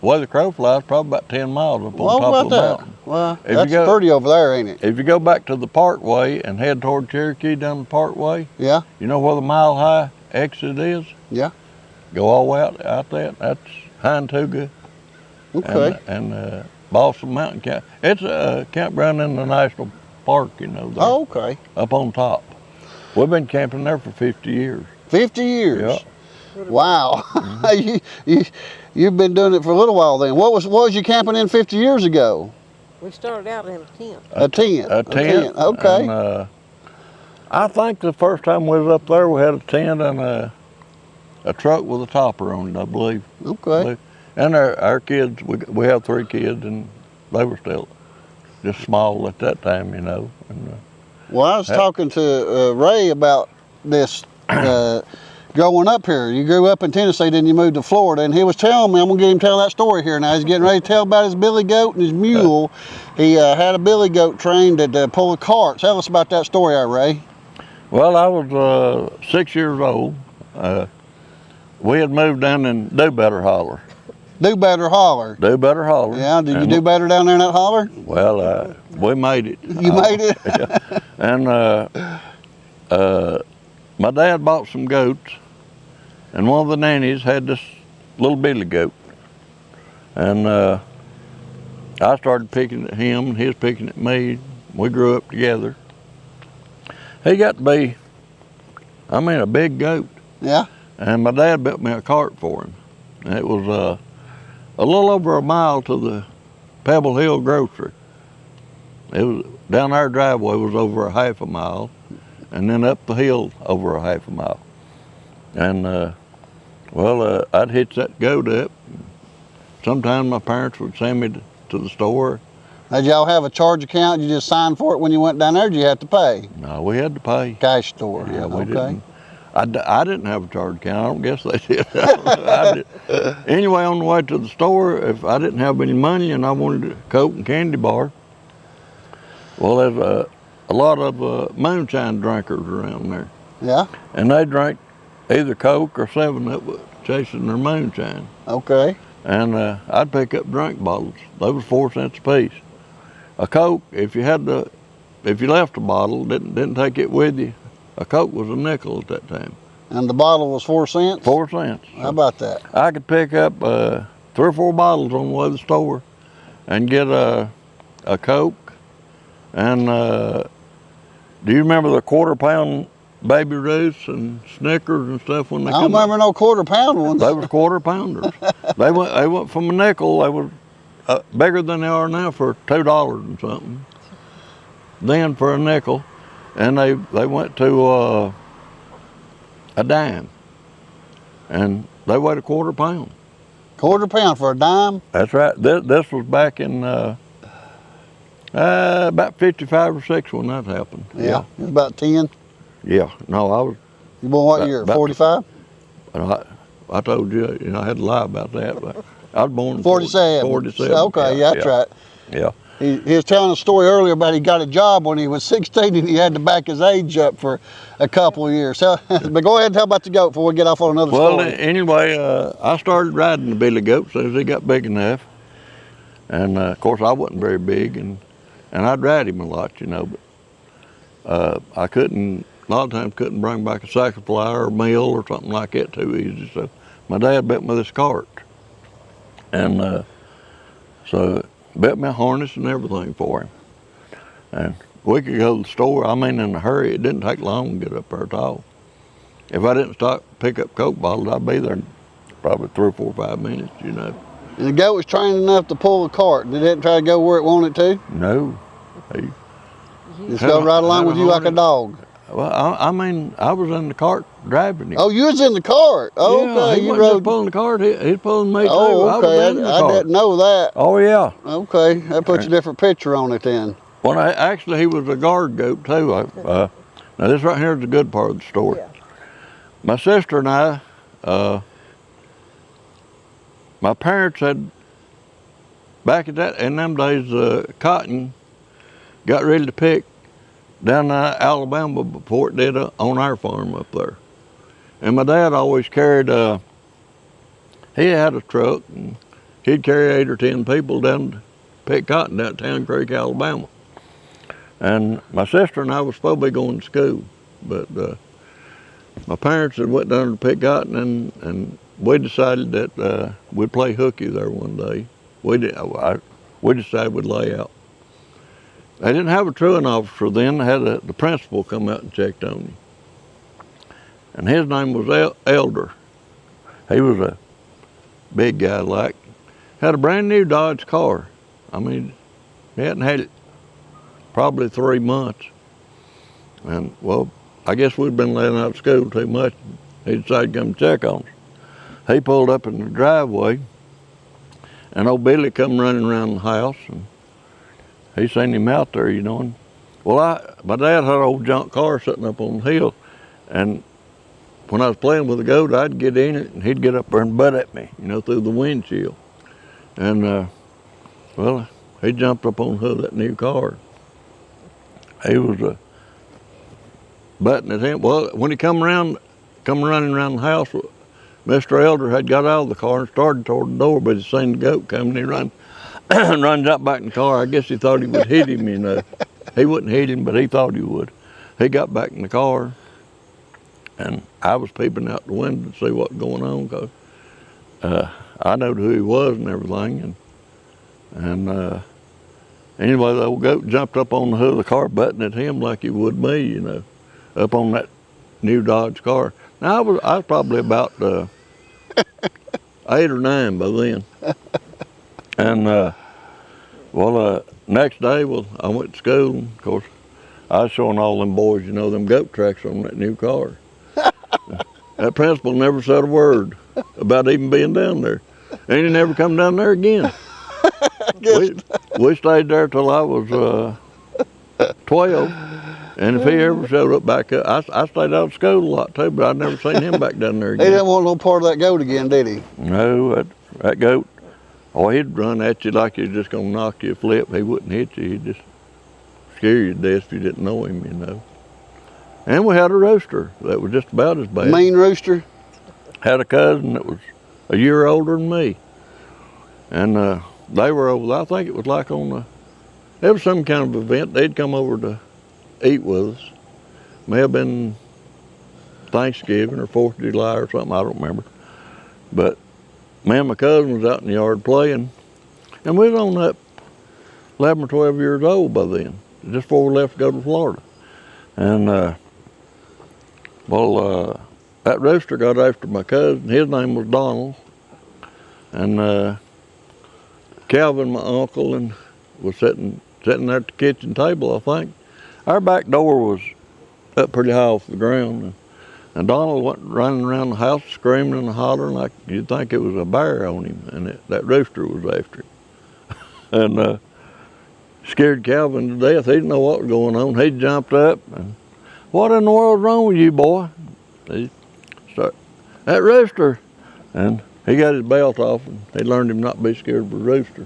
where the crow flies, probably about 10 miles up on top of the mountain. Well, that's pretty over there, ain't it? If you go back to the Parkway and head toward Cherokee down the Parkway, yeah. You know where the Mile High exit is? Yeah. Go all the way out there. That's Hintuga. Okay. And Boston Mountain Camp. It's a campground in the national park, you know. There, Oh, okay. up on top. We've been camping there for 50 years. 50 years? Yeah. Wow. You've been doing it for a little while then. What was you camping in 50 years ago? We started out in a tent. A tent? A tent. Okay. And, I think the first time we was up there, we had a tent and a truck with a topper on it, I believe. Okay. And our kids, we have 3 kids, and they were still just small at that time, you know. And, well, I was talking to Ray about this growing up here. You grew up in Tennessee, then you moved to Florida, and he was telling me, I'm going to get him to tell that story here now. He's getting ready to tell about his billy goat and his mule. He had a billy goat trained to pull a cart. Tell us about that story, Ray. Well, I was 6 years old. We had moved down in Do Better Holler. Do Better Holler? Do Better Holler. Yeah, did you do better down there in that holler? Well, we made it. You made it? Yeah. And my dad bought some goats, and one of the nannies had this little billy goat. And I started picking at him, and he was picking at me. We grew up together. He got to be, a big goat. Yeah. And my dad built me a cart for him. And it was a little over a mile to the Pebble Hill grocery. It was down our driveway was over a half a mile, and then up the hill over a half a mile. And I'd hitch that goat up. Sometimes my parents would send me to the store. Did y'all have a charge account? You just signed for it when you went down there? Or did you have to pay? No, we had to pay. Cash store. Yeah, we okay. didn't. I didn't have a charge account. I don't guess they did. I did. Anyway, on the way to the store, if I didn't have any money and I wanted a Coke and candy bar, well, there's a lot of moonshine drinkers around there. Yeah. And they drank either Coke or 7-Up chasing their moonshine. Okay. And I'd pick up drink bottles. They was 4 cents a piece. A Coke, if you left a bottle, didn't take it with you, a Coke was a nickel at that time. And the bottle was 4 cents? 4 cents. How about that? I could pick up 3 or 4 bottles on the way to the store and get a Coke. And do you remember the quarter-pound Baby Ruths and Snickers and stuff when they I don't remember no quarter-pound ones. They was quarter-pounders. They went from a nickel. They were bigger than they are now for $2 and something. Then for a nickel. And they went to a dime, and they weighed a quarter pound. Quarter pound for a dime? That's right. This was back in about 55 or 6 when that happened. Yeah. It was about 10? Yeah. No, I was. You born what year, 45? I told you, I had to lie about that, but I was born in 47. 47. Okay, yeah, that's right. Yeah. He was telling a story earlier about he got a job when he was 16 and he had to back his age up for a couple of years. So, but go ahead and tell about the goat before we get off on another story. Well, anyway, I started riding the billy goat as soon as he got big enough. And of course, I wasn't very big, and I'd ride him a lot, but I couldn't, a lot of times couldn't bring back a sack of flour or meal or something like that too easy. So my dad built me this cart. And so built me a harness and everything for him. And we could go to the store, in a hurry. It didn't take long to get up there at all. If I didn't stop pick up Coke bottles, I'd be there in probably 3 or 4 or 5 minutes, And the goat was trained enough to pull a cart. Did it try to go where it wanted to? No. Just go right along with you like a dog. Well, I was in the cart driving him. Oh, you was in the cart? Oh, yeah, okay. He you wasn't rode. just pulling the cart, he's pulling me too. Oh, okay. I was in the I cart. didn't know that. Oh, yeah. Okay, that puts a different picture on it then. Well, actually, he was a guard goat too. Now, this right here is the good part of the story. Yeah. My sister and I, my parents had, back in them days, cotton got ready to pick down in Alabama before it did on our farm up there. And my dad always carried, he had a truck, and he'd carry 8 or 10 people down to pick cotton down at Town Creek, Alabama. And my sister and I was supposed to be going to school, but my parents had went down to pick cotton, and we decided that we'd play hooky there one day. We we decided we'd lay out. They didn't have a truant officer then. They had the principal come out and checked on you. And his name was Elder. He was a big guy like. Had a brand new Dodge car. I mean, he hadn't had it probably 3 months. And, well, I guess we'd been letting out of school too much. He decided to come check on us. He pulled up in the driveway, and old Billy come running around the house, and he seen him out there, you know. And, well, my dad had an old junk car sitting up on the hill, and when I was playing with the goat, I'd get in it, and he'd get up there and butt at me, you know, through the windshield. And, well, he jumped up on the hood of that new car. He was butting at him. Well, when he come running around the house, Mr. Elder had got out of the car and started toward the door, but he seen the goat coming. He runs up back in the car. I guess he thought he would hit him, you know. He wouldn't hit him, but he thought he would. He got back in the car, and I was peeping out the window to see what was going on, because I knowed who he was and everything. And anyway, the old goat jumped up on the hood of the car, butting at him like he would me, you know, up on that new Dodge car. Now, I was probably about 8 or 9 by then. And, next day, I went to school, and of course, I was showing all them boys, you know, them goat tracks on that new car. That principal never said a word about even being down there. And he never come down there again. We stayed there till I was 12. And if he ever showed up back up, I stayed out of school a lot too, but I'd never seen him back down there again. He didn't want no part of that goat again, did he? No, that goat, he'd run at you like he was just going to knock you a flip. He wouldn't hit you. He'd just scare you to death if you didn't know him, you know. And we had a rooster that was just about as bad. Mean rooster? Had a cousin that was a year older than me. And they were over, I think it was like it was some kind of event. They'd come over to eat with us. May have been Thanksgiving or 4th of July or something, I don't remember. But me and my cousin was out in the yard playing, and we was on up 11 or 12 years old by then, just before we left to go to Florida. And that rooster got after my cousin. His name was Donald. And Calvin, my uncle, and was sitting there at the kitchen table, I think. Our back door was up pretty high off the ground. And Donald went running around the house screaming and hollering like you'd think it was a bear on him. And that rooster was after him. And scared Calvin to death. He didn't know what was going on. He jumped up and, "What in the world's wrong with you, boy?" He started, "That rooster." And he got his belt off, and he learned him not to be scared of a rooster.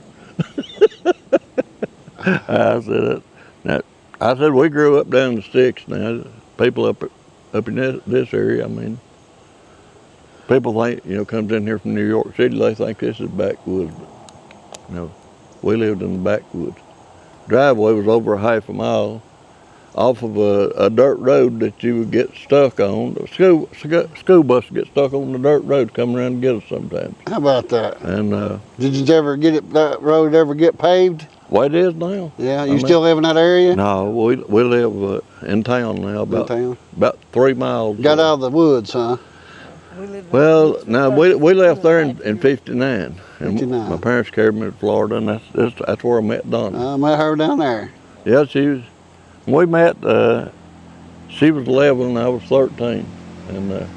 I said, we grew up down the sticks now. People up in this area, I mean, people think, you know, comes in here from New York City, they think this is backwoods. But, you know, we lived in the backwoods. Driveway was over a half a mile off of a dirt road that you would get stuck on. The school bus would get stuck on the dirt road, come around and get us sometimes. How about that? And did you ever that road ever get paved? Well, it is now. Yeah, you still live in that area? No, we live in town now, about 3 miles. Got out of the woods, huh? Well, no, we left there in 59. And my parents carried me to Florida, and that's where I met Donna. I met her down there. Yeah, we met, she was 11 and I was 13. And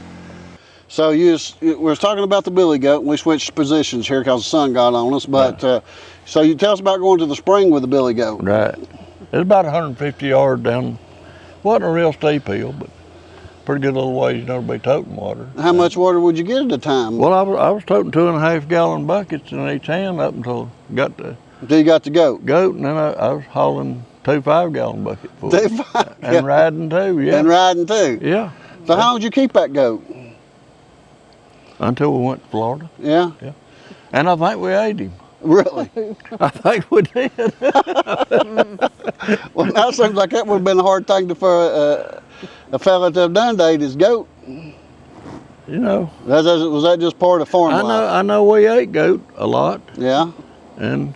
so we was talking about the billy goat, and we switched positions here because the sun got on us. But so you tell us about going to the spring with the billy goat. Right. It's about 150 yards down. Wasn't a real steep hill, but pretty good little ways, you know, to be toting water. How much water would you get at a time? Well, I was toting 2.5 gallon buckets in each hand up until I got the. Until you got the goat. Goat, and then I was hauling 2 5-gallon buckets full. 2 5 And riding too, yeah. And riding too. Yeah. So how long did you keep that goat? Until we went to Florida. Yeah. Yeah. And I think we ate him. Really? I think we did. Well, now it seems like that would have been a hard thing for a fella to have done to eat his goat. You know. Was that just part of farm life? I know we ate goat a lot. Yeah. And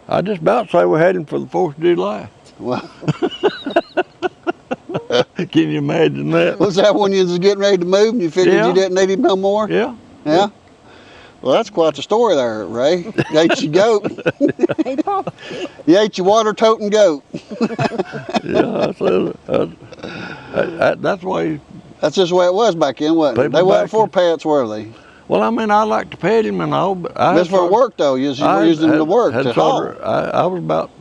I just about say we're heading for the 4th of July. Well, can you imagine that? was that when you was getting ready to move and you figured Yeah. you didn't need him no more? Yeah. Yeah? Well, that's quite the story there, Ray. You ate your goat. You ate your water-toting goat. Yeah, that's the way. That's just the way it was back then, wasn't it? People They wasn't back for pets, were they? Well, I mean, I like to pet him and all, but That's for work, though. You was using them to work, to haul. I was about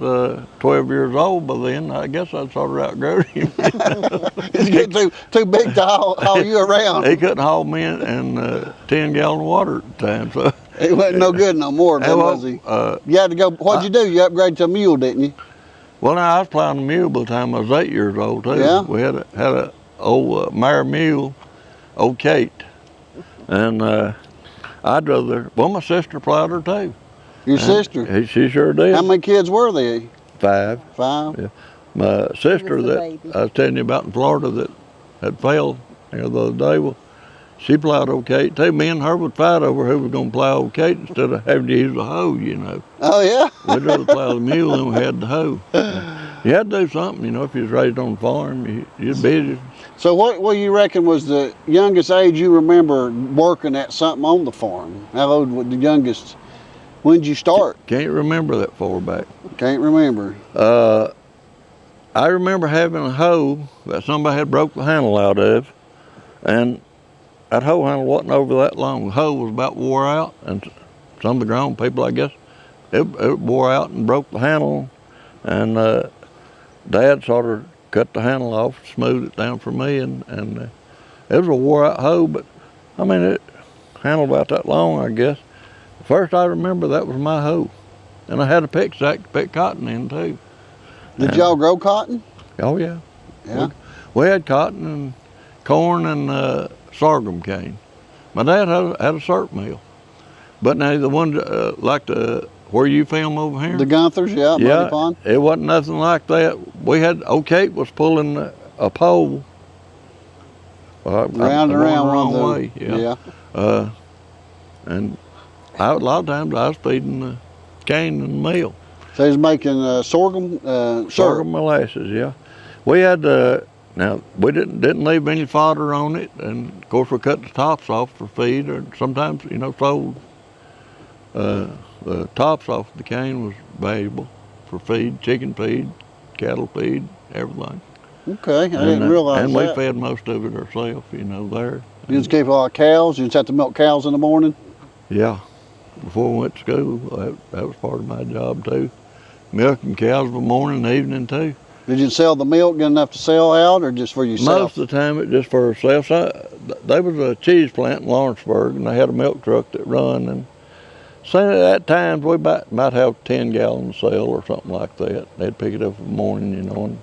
12 years old by then. I guess I'd sort of outgrown him. He's getting too big to haul you around. He couldn't haul me in 10 gallon of water at the time. So he wasn't no good no more, then, was he? You had to go, what'd you do? You upgraded to a mule, didn't you? Well, now, I was plowing a mule by the time I was 8 years old, too. Yeah? We had a old mare mule, old Kate. And I'd rather, well, my sister plowed her too. Your sister? She sure did. How many kids were they? 5. 5? Yeah. My sister that I was telling you about in Florida that had failed the other day, well, she plowed old Kate too. Me and her would fight over who was going to plow old Kate instead of having to use a hoe, you know. Oh, yeah? We'd rather plow the mule than we had the hoe. You had to do something, you know, if you was raised on the farm, you're busy. So what you reckon was the youngest age you remember working at something on the farm? How old was the youngest? When did you start? Can't remember that far back. Can't remember. I remember having a hoe that somebody had broke the handle out of, and that hoe handle wasn't over that long. The hoe was about wore out, and some of the grown people, I guess, it wore out and broke the handle, and Dad sort of cut the handle off, smoothed it down for me, and it was a wore out hoe, but I mean, it handled about that long, I guess. First I remember that was my hoe, and I had a pick sack to pick cotton in too. Did y'all grow cotton? Oh yeah. Yeah. We had cotton and corn and sorghum cane. My dad had a syrup mill, but now the one like the where you film over here? The Gunthers, yeah, Muddy Pond. It wasn't nothing like that. We had, Kate was pulling a pole. Round and round the wrong way. Yeah. And a lot of times I was feeding the cane in the mill. So he's making sorghum Sorghum molasses, yeah. We had, now we didn't leave any fodder on it, and of course we cut the tops off for feed, or sometimes, you know, sold. The tops off the cane was valuable for feed, chicken feed, cattle feed, everything. Okay, I didn't realize that. And we fed most of it ourselves, you know, there. You just keep a lot of cows? You just have to milk cows in the morning? Yeah. Before we went to school, that was part of my job too. Milking cows in the morning and evening too. Did you sell the milk good enough to sell out, or just for yourself? Most of the time it just for ourselves. There was a cheese plant in Lawrenceburg, and they had a milk truck that run, and so at times we might have 10 gallons to sell or something like that. They'd pick it up in the morning, you know, and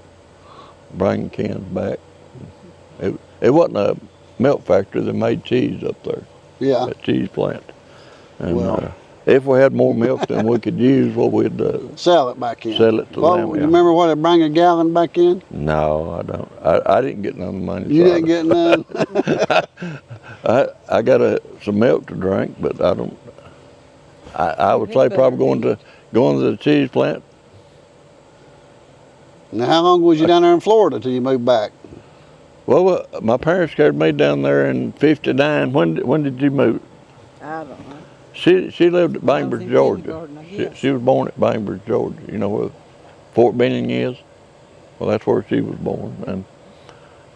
bring the cans back. It wasn't a milk factory that made cheese up there. Yeah. That cheese plant. And if we had more milk than we could use, well, we'd sell it back in. Sell it to them. You remember what it bring a gallon back in? No, I don't. I didn't get none money. You didn't get none? I got some milk to drink, but I don't. I would say probably going to the cheese plant. Now, how long was you down there in Florida till you moved back? Well, my parents carried me down there in '59. When did you move? I don't know. She lived at Bainbridge, Georgia. She was born at Bainbridge, Georgia. You know where Fort Benning is? Well, that's where she was born. And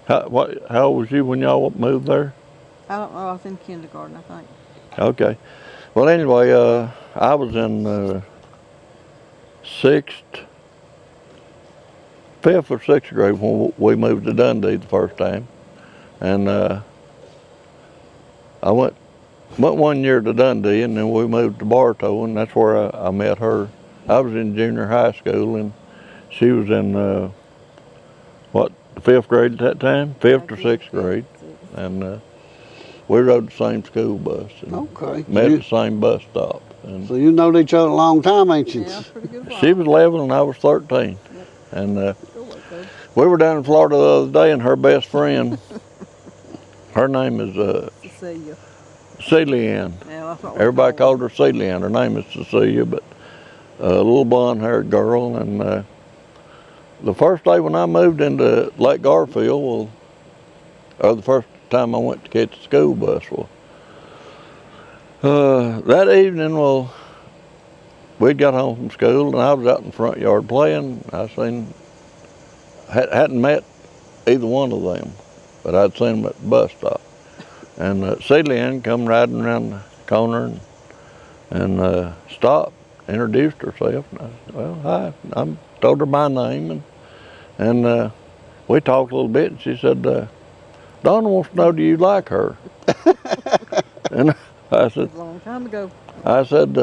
how old was you when y'all moved there? I don't know. I was in kindergarten, I think. Okay. Well, anyway, I was in fifth or sixth grade when we moved to Dundee the first time, and I went 1 year to Dundee, and then we moved to Bartow, and that's where I met her. I was in junior high school, and she was in the fifth grade at that time, fifth or sixth grade, and we rode the same school bus. And met at the same bus stop. And so you known each other a long time, ain't you? Yeah, pretty good while. She was 11 and I was 13. Yep. And we were down in Florida the other day, and her best friend, her name is Cecilia. Yeah, Everybody called her Cecilia. Her name is Cecilia, but a little blonde-haired girl, and the first day when I moved into Lake Garfield, or the first time I went to catch the school bus, that evening, we'd got home from school, and I was out in the front yard playing. I hadn't met either one of them, but I'd seen them at the bus stop. And Celine come riding around the corner and stopped, introduced herself. And I said, well, hi. I told her my name, and we talked a little bit, and she said, Donna wants to know, do you like her? And I said, A long time ago. I said,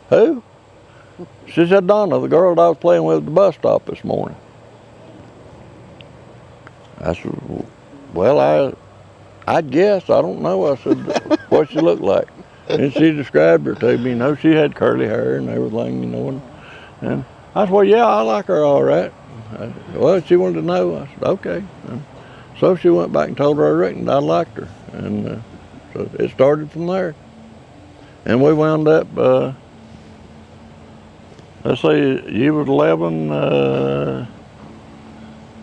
who? She said, Donna, the girl that I was playing with at the bus stop this morning. I said, well, I guess, I don't know. I said, what she looked like? And she described her to me. You know, she had curly hair and everything, you know. And I said, well, yeah, I like her all right. Well, she wanted to know. I said, okay. And so she went back and told her I reckoned I liked her. And so it started from there. And we wound up, let's see, you was 11,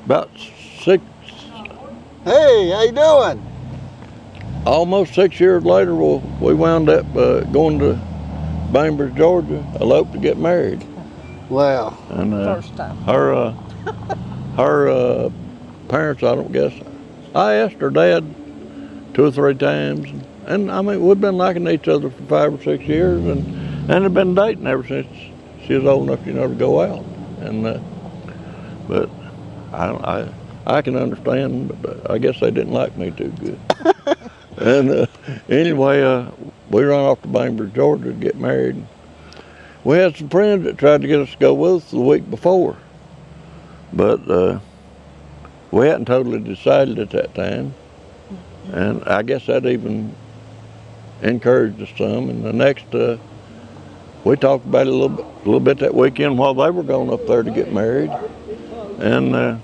about 6. Hey, how you doing? Almost 6 years later, we wound up going to Bainbridge, Georgia, eloped to get married. Wow. And First time. her parents, I don't guess. I asked her dad 2 or 3 times, and I mean, we've been liking each other for 5 or 6 years, and have been dating ever since she was old enough, you know, to go out. And but I can understand, but I guess they didn't like me too good. And anyway, we ran off to Bainbridge, Georgia to get married. We had some friends that tried to get us to go with us the week before, but we hadn't totally decided at that time. And I guess that even encouraged us some. And the next, we talked about it a little bit that weekend while they were going up there to get married. And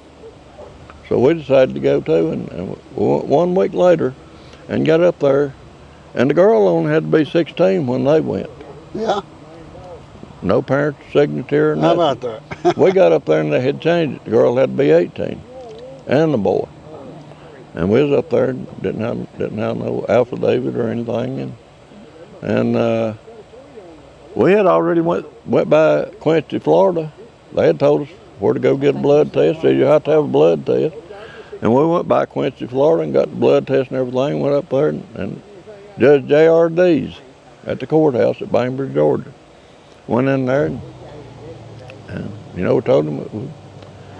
so we decided to go too. And we went 1 week later and got up there. And the girl only had to be 16 when they went. Yeah. No parents' signature or nothing. How about that? We got up there and they had changed it. The girl had to be 18, and the boy. And we was up there, didn't have no affidavit or anything, and we had already went by Quincy, Florida. They had told us where to go get a blood test. Said you have to have a blood test, and we went by Quincy, Florida, and got the blood test and everything. Went up there and Judge J.R.D.'s at the courthouse at Bainbridge, Georgia. Went in there and you know, we told him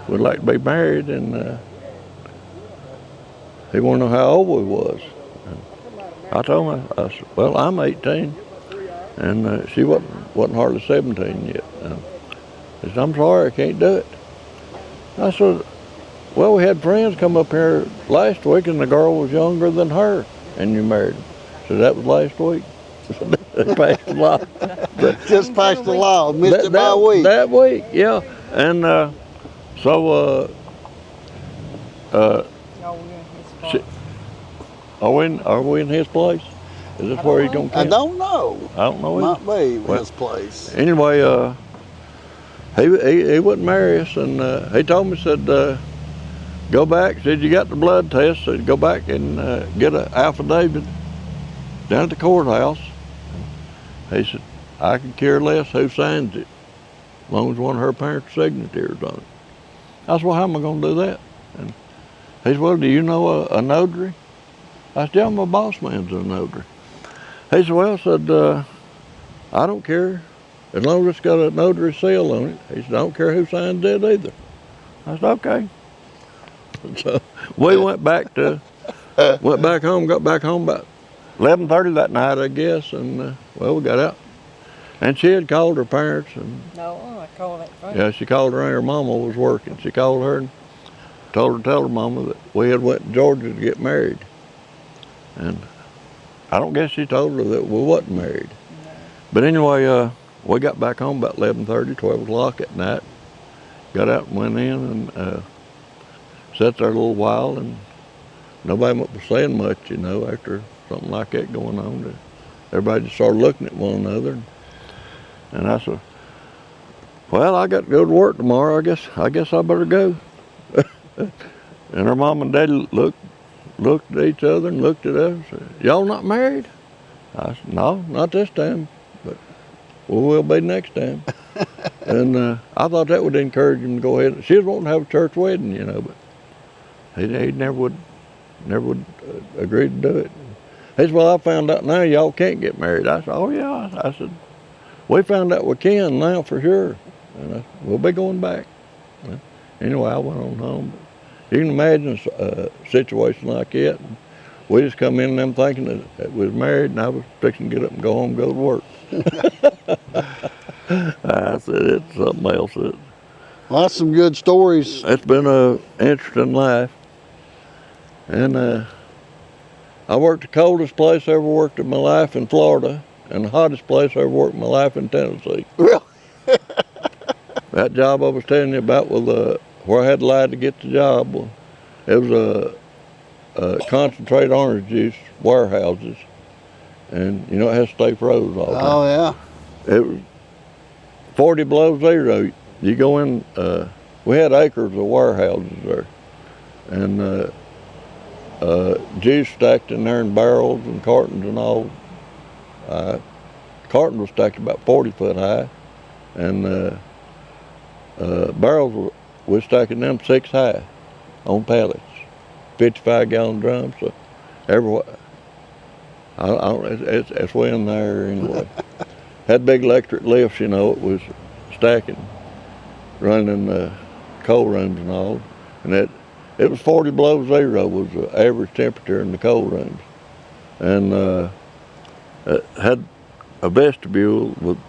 we'd like to be married, and he wanted to know how old we was. And I told him, I said, well, I'm 18, and she wasn't hardly 17 yet. He said, I'm sorry, I can't do it. I said, well, we had friends come up here last week, and the girl was younger than her, and you married her. So that was last week. They passed the law. Just passed the law, missed it by a week. That week, yeah. And so, are we in his place? Is this where he's gonna camp? I don't know. I don't know. Might be his place. Anyway, he wouldn't marry us, and he told me, said, go back. Said you got the blood test. Said go back and get an affidavit down at the courthouse. He said, I could care less who signs it, as long as one of her parents' signatures on it. I said, well, how am I going to do that? And he said, well, do you know a notary? I said, yeah, my boss man's a notary. He said, well, I don't care, as long as it's got a notary seal on it. He said, I don't care who signs it either. I said, okay. So we went back home, got back home about 11:30 that night, I guess, and well, we got out. And she had called her parents, and No, I called it right. yeah, she called her, and her mama was working. She called her and told her mama that we had went to Georgia to get married. And I don't guess she told her that we wasn't married. No. But anyway, we got back home about 11:30, 12 o'clock at night. Got out and went in and sat there a little while, and nobody was saying much, you know, after something like that going on. Everybody just started looking at one another. And I said, Well, I got to go to work tomorrow. I guess I better go. And her mom and dad looked at each other and looked at us and said, "Y'all not married?" I said, "No, not this time, but we will be next time." And I thought that would encourage him to go ahead. She was wanting to have a church wedding, you know, but he never would agree to do it. He said, "Well, I found out now y'all can't get married." I said, "Oh yeah." I said, "We found out we can now for sure, and I said, we'll be going back." Well, anyway, I went on home. You can imagine a situation like that. We just come in them thinking that we was married, and I was fixing to get up and go home and go to work. I said, it's something else. Well, that's some good stories. It's been an interesting life. And I worked the coldest place I ever worked in my life in Florida, and the hottest place I ever worked in my life in Tennessee. Really? That job I was telling you about was where I had to lie to get the job. Well, it was a concentrated orange juice warehouses, and you know it has to stay frozen all the time. Oh yeah. It was 40 below zero. You go in. We had acres of warehouses there, and juice stacked in there in barrels and cartons and all. Carton was stacked about 40 foot high, and barrels we're stacking them 6 high on pallets, 55-gallon drums. So everywhere, it's way in there anyway. Had big electric lifts, you know. It was stacking, running the coal rooms and all, and it was 40 below zero was the average temperature in the coal rooms, and it had a vestibule with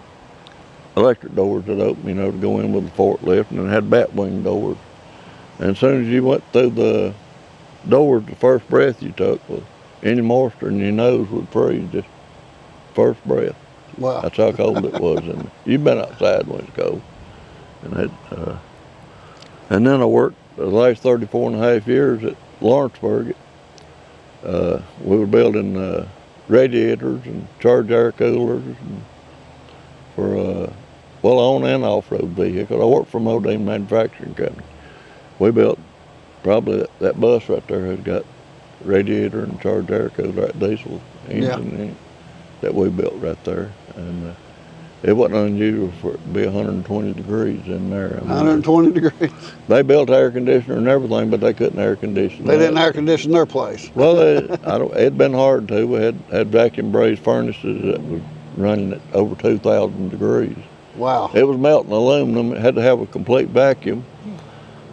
electric doors that opened, you know, to go in with the forklift, and it had bat wing doors. And as soon as you went through the doors, the first breath you took was any moisture in your nose would freeze, just first breath. Wow. That's how cold it was. And you've been outside when it's cold. And then I worked the last 34 and a half years at Lawrenceburg. We were building radiators and charge air coolers and for on and off-road vehicles. I worked for Modine Manufacturing Company. We built probably that bus right there has got radiator and charge air cooler, that diesel engine in it that we built right there. And it wasn't unusual for it to be 120 degrees in there. I mean, 120 degrees. They built air conditioner and everything, but they couldn't air condition. They didn't air condition their place. Well, it'd been hard to. We had vacuum brazed furnaces that was running at over 2,000 degrees. Wow. It was melting aluminum. It had to have a complete vacuum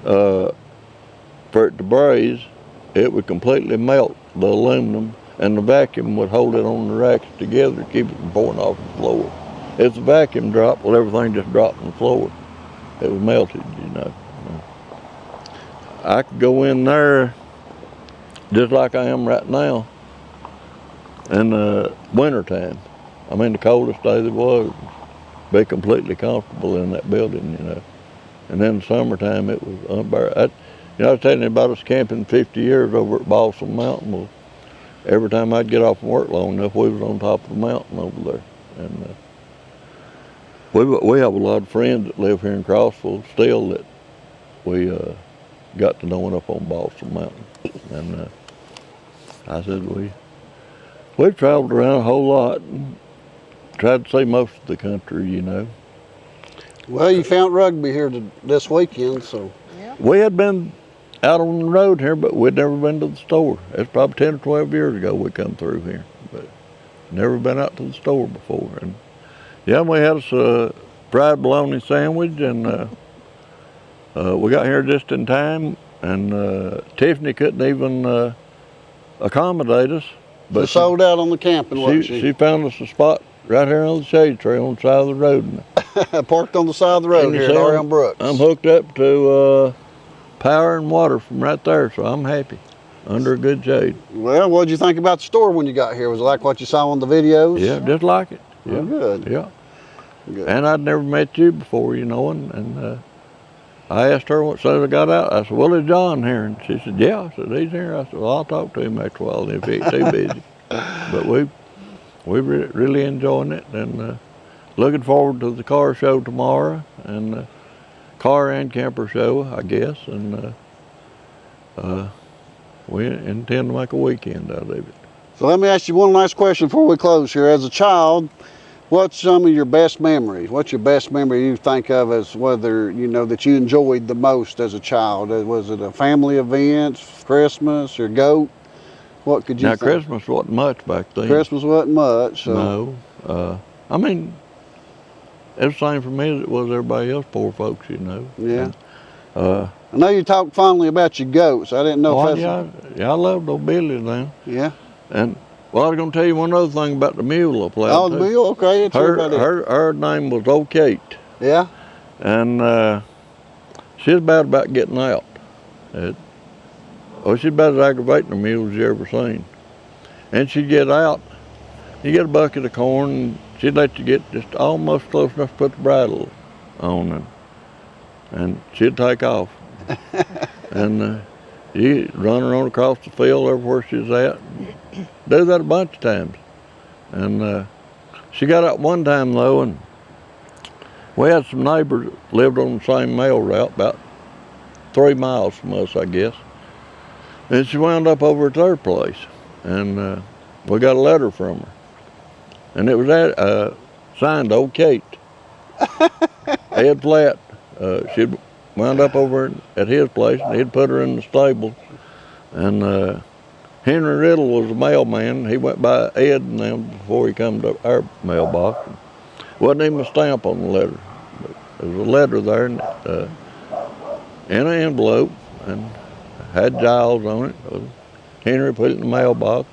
for it to braze. It would completely melt the aluminum, and the vacuum would hold it on the racks together to keep it from pouring off the floor. If the vacuum dropped, well, everything just dropped on the floor. It was melted, you know. I could go in there just like I am right now in the wintertime. I mean, the coldest day there was, be completely comfortable in that building, you know. And then in the summertime, it was unbearable. You know, I was telling you about us camping 50 years over at Balsam Mountain. Well, every time I'd get off from work long enough, we was on top of the mountain over there. And we have a lot of friends that live here in Crossville still that we got to knowing up on Balsam Mountain. And I said, we've traveled around a whole lot and tried to see most of the country, you know. Well, you found rugby here this weekend, so. We had been out on the road here, but we'd never been to the store. It's probably 10 or 12 years ago we come through here, but never been out to the store before. And yeah, we had us a fried bologna sandwich, and we got here just in time, and Tiffany couldn't even accommodate us. But she sold out on the camping, wasn't she? She found us a spot right here on the shade tree on the side of the road. Parked on the side of the road here at R.M. Brooks. I'm hooked up to power and water from right there, so I'm happy. Under a good shade. Well, what did you think about the store when you got here? Was it like what you saw on the videos? Yeah, just like it. Yeah. Oh, good. Yeah. Good. And I'd never met you before, you know, and I asked her as soon as I got out, I said, "Well, is John here?" And she said, "Yeah." I said, "He's here." I said, "Well, I'll talk to him after a while if he ain't too busy." But we're really enjoying it, and looking forward to the car show tomorrow, and car and camper show, I guess, and we intend to make a weekend out of it. So let me ask you one last question before we close here. As a child, what's some of your best memories? What's your best memory you think of as whether, you know, that you enjoyed the most as a child? Was it a family event, Christmas, or goat? What could you think? Christmas wasn't much back then. Christmas wasn't much. So. No. I mean, it's the same for me as it was everybody else, poor folks, you know. Yeah. And, I know you talked fondly about your goats. I didn't know if that's... I love those Billies now. Yeah. And, well, I was going to tell you one other thing about the mule up there. Oh, the mule? Okay. Her name was Old Kate. Yeah? And she's about getting out. She's about as aggravating a mule as you ever seen. And she'd get out, you get a bucket of corn, and she'd let you get just almost close enough to put the bridle on, and she'd take off. And you run her on across the field everywhere she's at. Do that a bunch of times. And she got out one time though, and we had some neighbors that lived on the same mail route, about 3 miles from us, I guess. And she wound up over at their place, and we got a letter from her. And it was signed Old Kate. Ed Flat. She'd wound up over at his place, and he'd put her in the stable. And Henry Riddle was the mailman. He went by Ed and them before he come to our mailbox. Wasn't even a stamp on the letter. But there was a letter there in an envelope, and had Giles on it. Henry put it in the mailbox.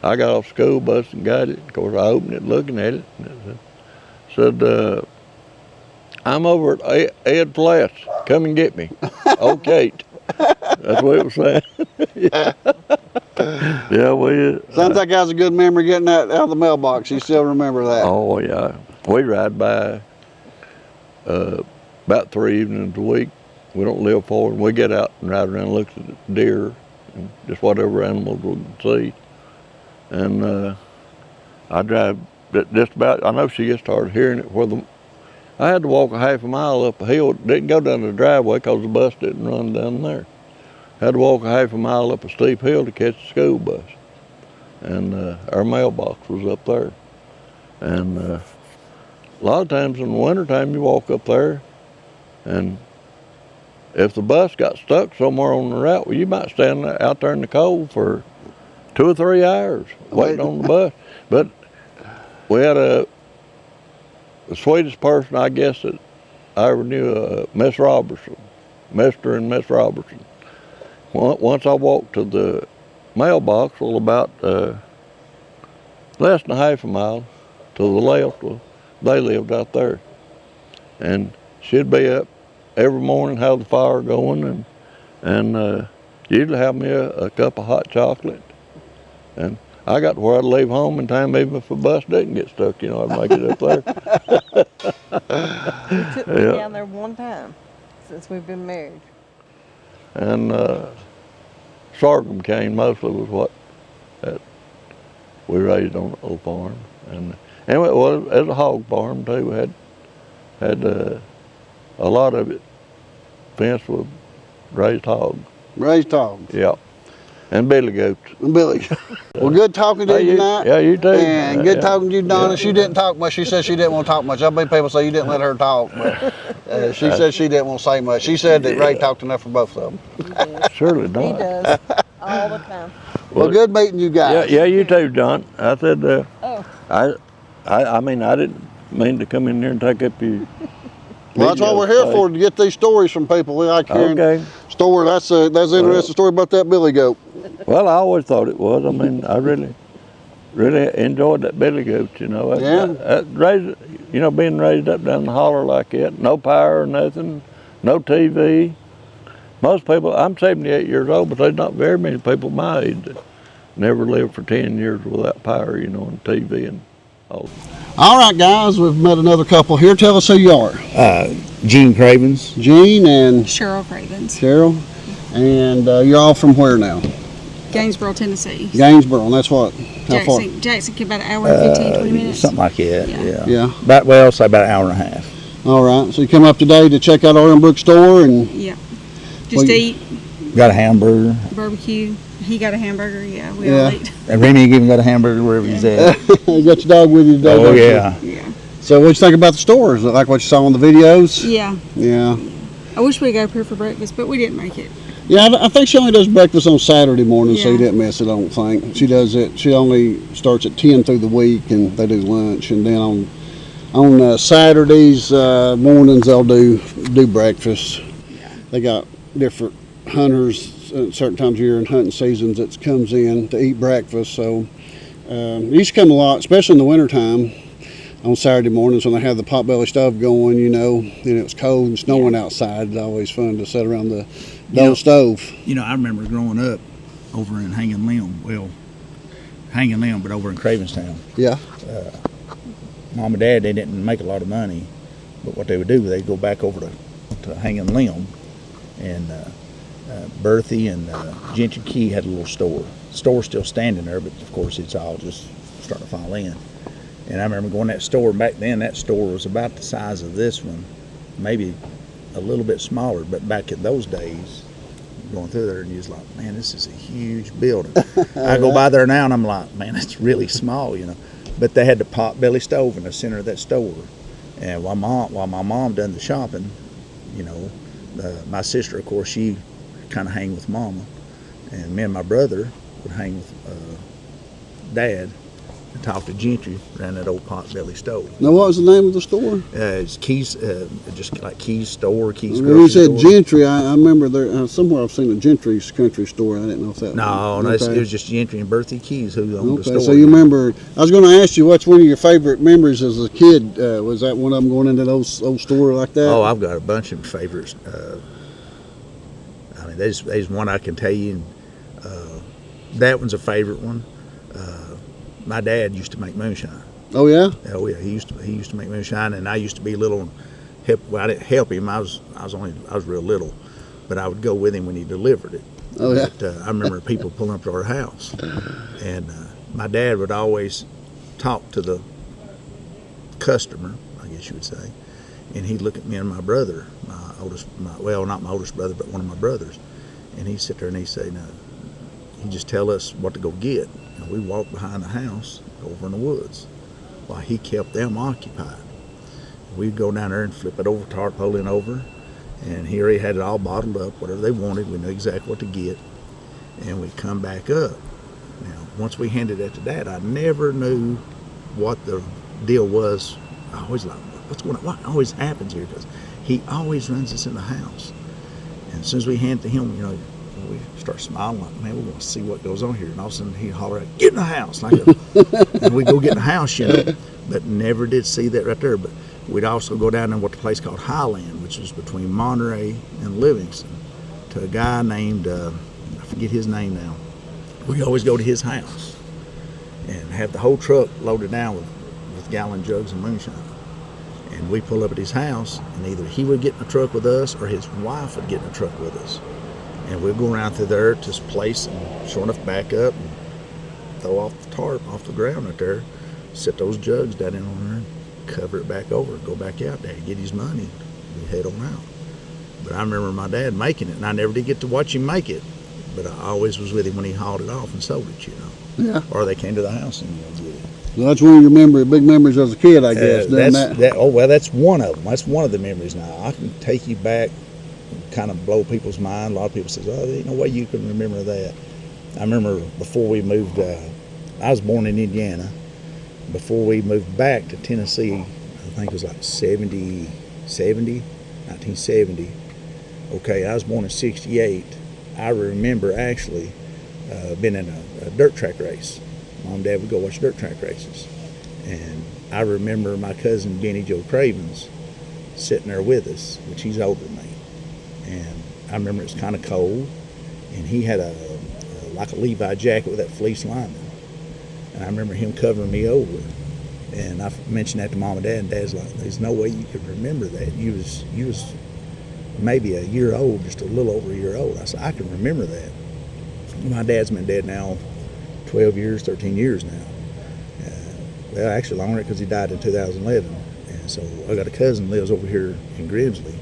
I got off the school bus and got it. Of course, I opened it looking at it. And it said, I'm over at Ed Flats. Come and get me. Old Kate. That's what it was saying. Yeah. Sounds like that was a good memory getting that out of the mailbox. You still remember that? Oh, yeah. We ride by about 3 evenings a week. We don't live far, and we get out and ride around and look at the deer and just whatever animals we can see. And I drive just about, I know she gets tired of hearing it, I had to walk a half a mile up a hill. Didn't go down the driveway because the bus didn't run down there. Had to walk a half a mile up a steep hill to catch the school bus. And our mailbox was up there. And a lot of times in the wintertime you walk up there, and if the bus got stuck somewhere on the route, well, you might stand out there in the cold for 2 or 3 hours waiting on the bus. But we had the sweetest person, I guess, that I ever knew, Miss Robertson, Mr. and Miss Robertson. Once I walked to the mailbox, well, about less than a half a mile to the left, well, they lived out there. And she'd be up every morning, have the fire going, and usually have me a cup of hot chocolate. And I got to where I'd leave home in time, even if the bus didn't get stuck, you know, I'd make it up there. You took me down there one time since we've been married. And sorghum cane mostly was what we raised on the old farm. And it was a hog farm too. We had a lot of it fenced with raised hogs. Raised hogs? Yeah. And billy goats. And billy goats. Well, good talking to you tonight. Yeah, you too. And good talking to you, Donna. Yeah. She didn't talk much. She said she didn't want to talk much. I bet people say you didn't let her talk, but she said she didn't want to say much. She said that Ray talked enough for both of them. Surely don't. He does, all the time. Well, good meeting you guys. Yeah, you too, John. I said, I mean, I didn't mean to come in here and take up your... Well, that's what we're here for, to get these stories from people. We like hearing story. That's an interesting story about that billy goat. Well, I always thought it was. I mean, I really enjoyed that billy goat, you know. Being raised up down the holler like that, no power or nothing, no TV. Most people, I'm 78 years old, but there's not very many people my age that never lived for 10 years without power, you know, and TV and all. All right, guys, we've met another couple here. Tell us who you are. Gene Cravens. Gene and... Cheryl Cravens. Cheryl. And you're all from where now? Gainesboro, Tennessee. Gainesboro, and that's what? How far? Jackson, about an hour and 15, 20 minutes. Something like that, yeah. Yeah. About, well, say about an hour and a half. All right. So you come up today to check out R.M. Brooks' store and... Yeah. Just eat. Got a hamburger. Barbecue. He got a hamburger, yeah. We all ate. And Remy even got a hamburger wherever he's at. You got your dog with you today? Oh, yeah. Yeah. So what'd you think about the store? Is it like what you saw on the videos? Yeah. Yeah. I wish we got up here for breakfast, but we didn't make it. Yeah, I think she only does breakfast on Saturday morning, so you didn't miss it, I don't think. She does it, she only starts at 10 through the week, and they do lunch. And then on Saturdays mornings, they'll do breakfast. Yeah. They got different hunters at certain times of year and hunting seasons that comes in to eat breakfast. So it used to come a lot, especially in the wintertime. On Saturday mornings when they have the potbelly stove going, you know, and it was cold and snowing outside. It's always fun to sit around the old stove. You know, I remember growing up over in Hanging Limb. Well, Hanging Limb, but over in Cravenstown. Yeah. Mom and Dad, they didn't make a lot of money, but what they would do, they'd go back over to Hanging Limb, and Berthy and Gentry Key had a little store. The store's still standing there, but of course it's all just starting to fall in. And I remember going to that store. Back then, that store was about the size of this one, maybe a little bit smaller. But back in those days, going through there, and you was like, man, this is a huge building. I go by there now, and I'm like, man, it's really small, you know. But they had the potbelly stove in the center of that store. And while my mom done the shopping, you know, my sister, of course, she kind of hang with Mama. And me and my brother would hang with Dad. And talk to Gentry around that old potbelly stove. Now, what was the name of the store? It's Keys, just like Keys Store, Keys When you said Gentry, I remember there somewhere I've seen a Gentry's country store. I didn't know if that. No, was, it was just Gentry and Berthy Keys who owned the store. So you remember? I was going to ask you, what's one of your favorite memories as a kid? Was that one of them going into those old store like that? Oh, I've got a bunch of favorites. I mean, there's one I can tell you. That one's a favorite one. My dad used to make moonshine. Oh yeah. Oh yeah. He used to make moonshine, and I used to be little and help. Well, I didn't help him. I was real little, but I would go with him when he delivered it. Oh yeah. But, I remember people pulling up to our house, and my dad would always talk to the customer, I guess you would say, and he'd look at me and my brother, not my oldest brother, but one of my brothers, and he'd sit there and he'd say, no, he'd just tell us what to go get. And we walked behind the house over in the woods while he kept them occupied. We'd go down there and flip it over, tarpaulin over, and here he had it all bottled up, whatever they wanted. We knew exactly what to get, and we'd come back up. Now, once we handed that to Dad, I never knew what the deal was. I always like, what always happens here? Because he always runs us in the house. And as soon as we hand it to him, you know, we start smiling like, man, we're going to see what goes on here. And all of a sudden he'd holler out, get in the house. And we'd go get in the house, you know, but never did see that right there. But we'd also go down to what the place called Highland, which was between Monterey and Livingston, to a guy named, I forget his name now. We always go to his house and have the whole truck loaded down with gallon jugs of moonshine. And we pull up at his house, and either he would get in the truck with us or his wife would get in the truck with us. And we'd go around through there to this place and sure enough back up and throw off the tarp off the ground right there, set those jugs down in on there and cover it back over, go back out there, get his money, and head on out. But I remember my dad making it, and I never did get to watch him make it, but I always was with him when he hauled it off and sold it, you know. Yeah. Or they came to the house and get it. Well, that's one of your big memories as a kid, I guess. That's one of them. That's one of the memories now. I can take you back, kind of blow people's mind. A lot of people say, oh, there's no way you can remember that. I remember before we moved, I was born in Indiana. Before we moved back to Tennessee, I think it was like 1970. Okay, I was born in 68. I remember actually being in a dirt track race. Mom and Dad would go watch dirt track races. And I remember my cousin Benny Joe Cravens sitting there with us, which he's older than me. And I remember it was kind of cold, and he had like a Levi jacket with that fleece lining. And I remember him covering me over. And I mentioned that to Mom and Dad, and Dad's like, there's no way you could remember that. You was maybe a year old, just a little over a year old. I said, I can remember that. My dad's been dead now 12 years, 13 years now. Well, actually longer because he died in 2011. And so I got a cousin lives over here in Grimsley,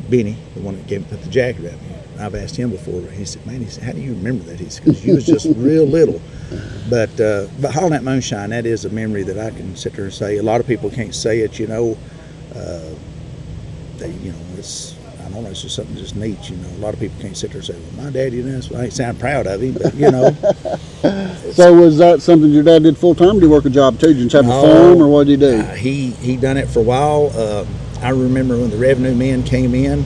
Benny, the one that put the jacket around me. I've asked him before. He said, "Man," he said, "how do you remember that?" He said, "Because you was just real little." But hauling that moonshine, that is a memory that I can sit there and say. A lot of people can't say it, you know. It's, I don't know, it's just something just neat, you know. A lot of people can't sit there and say, "Well, my daddy did this." Well, I ain't sound proud of him, but you know. So was that something your dad did full time? Did he work a job too? Did you have a farm, or what did he do? He done it for a while. I remember when the revenue men came in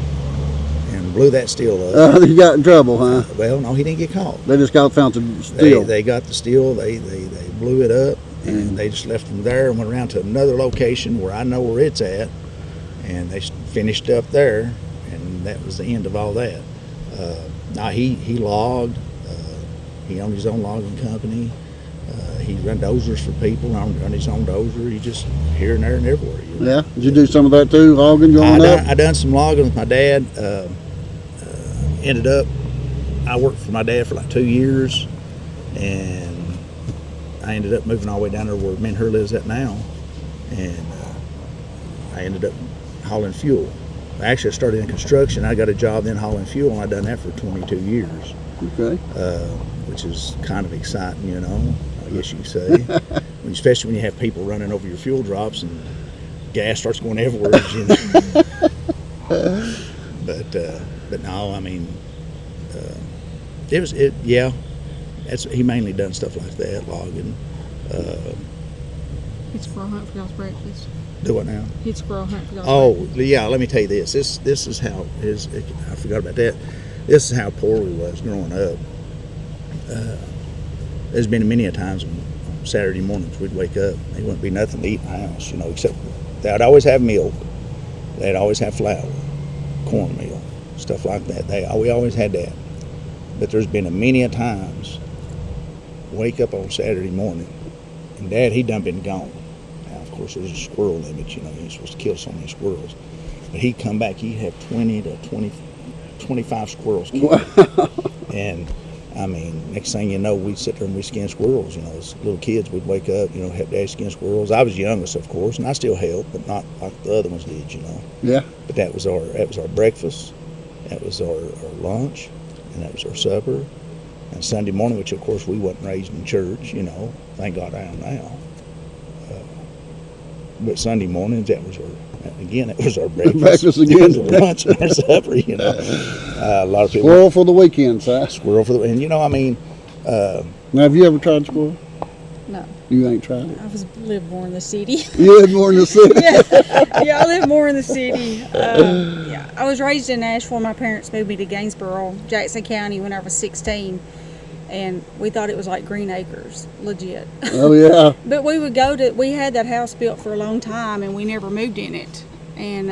and blew that steel up. He got in trouble, huh? Well, no, he didn't get caught. They just found the steel. They got the steel. They blew it up, and they just left them there and went around to another location where I know where it's at, and they finished up there, and that was the end of all that. Now he logged. He owned his own logging company. He run dozers for people, run his own dozer. He just here and there and everywhere. You know? Yeah. Did you do some of that too, logging growing up? I done some logging with my dad. Ended up, I worked for my dad for like 2 years, and I ended up moving all the way down there where me and her lives at now, and I ended up hauling fuel. Actually, I started in construction. I got a job then hauling fuel, and I done that for 22 years. Okay. Which is kind of exciting, you know, I guess you could say. Especially when you have people running over your fuel drops and gas starts going everywhere, you know. But no, I mean, yeah. He mainly done stuff like that, logging. He'd squirrel hunt for y'all's breakfast. Do what now? He'd squirrel hunt for y'all's breakfast. Oh, yeah. Let me tell you this. This is how I forgot about that. This is how poor we was growing up. There's been many a times on Saturday mornings we'd wake up. There wouldn't be nothing to eat in the house, you know, except they'd always have milk. They'd always have flour, cornmeal, stuff like that. We always had that. But there's been many a times wake up on Saturday morning, and Dad, he done been gone. Now, of course, there's a squirrel limit, you know, you're supposed to kill so many squirrels. But he'd come back, he'd have 20 to 25 squirrels killed. And I mean, next thing you know, we'd sit there and we'd skin squirrels. You know, as little kids, we'd wake up, you know, help Dad skin squirrels. I was youngest, of course, and I still helped, but not like the other ones did, you know. Yeah. But that was our breakfast, that was our lunch, and that was our supper. And Sunday morning, which of course we wasn't raised in church, you know, thank God I am now. But Sunday mornings, that was our breakfast. Breakfast again. Our lunch and our supper, you know. A lot of people. Squirrel for the weekend, Si. Squirrel for the, and you know, I mean. Now, have you ever tried squirrel? No. You ain't tried it? I live more in the city. You live more in the city? Yeah, I live more in the city. Yeah, I was raised in Nashville. My parents moved me to Gainesboro, Jackson County, when I was 16. And we thought it was like Green Acres, legit. Oh, yeah. But we had that house built for a long time, and we never moved in it. And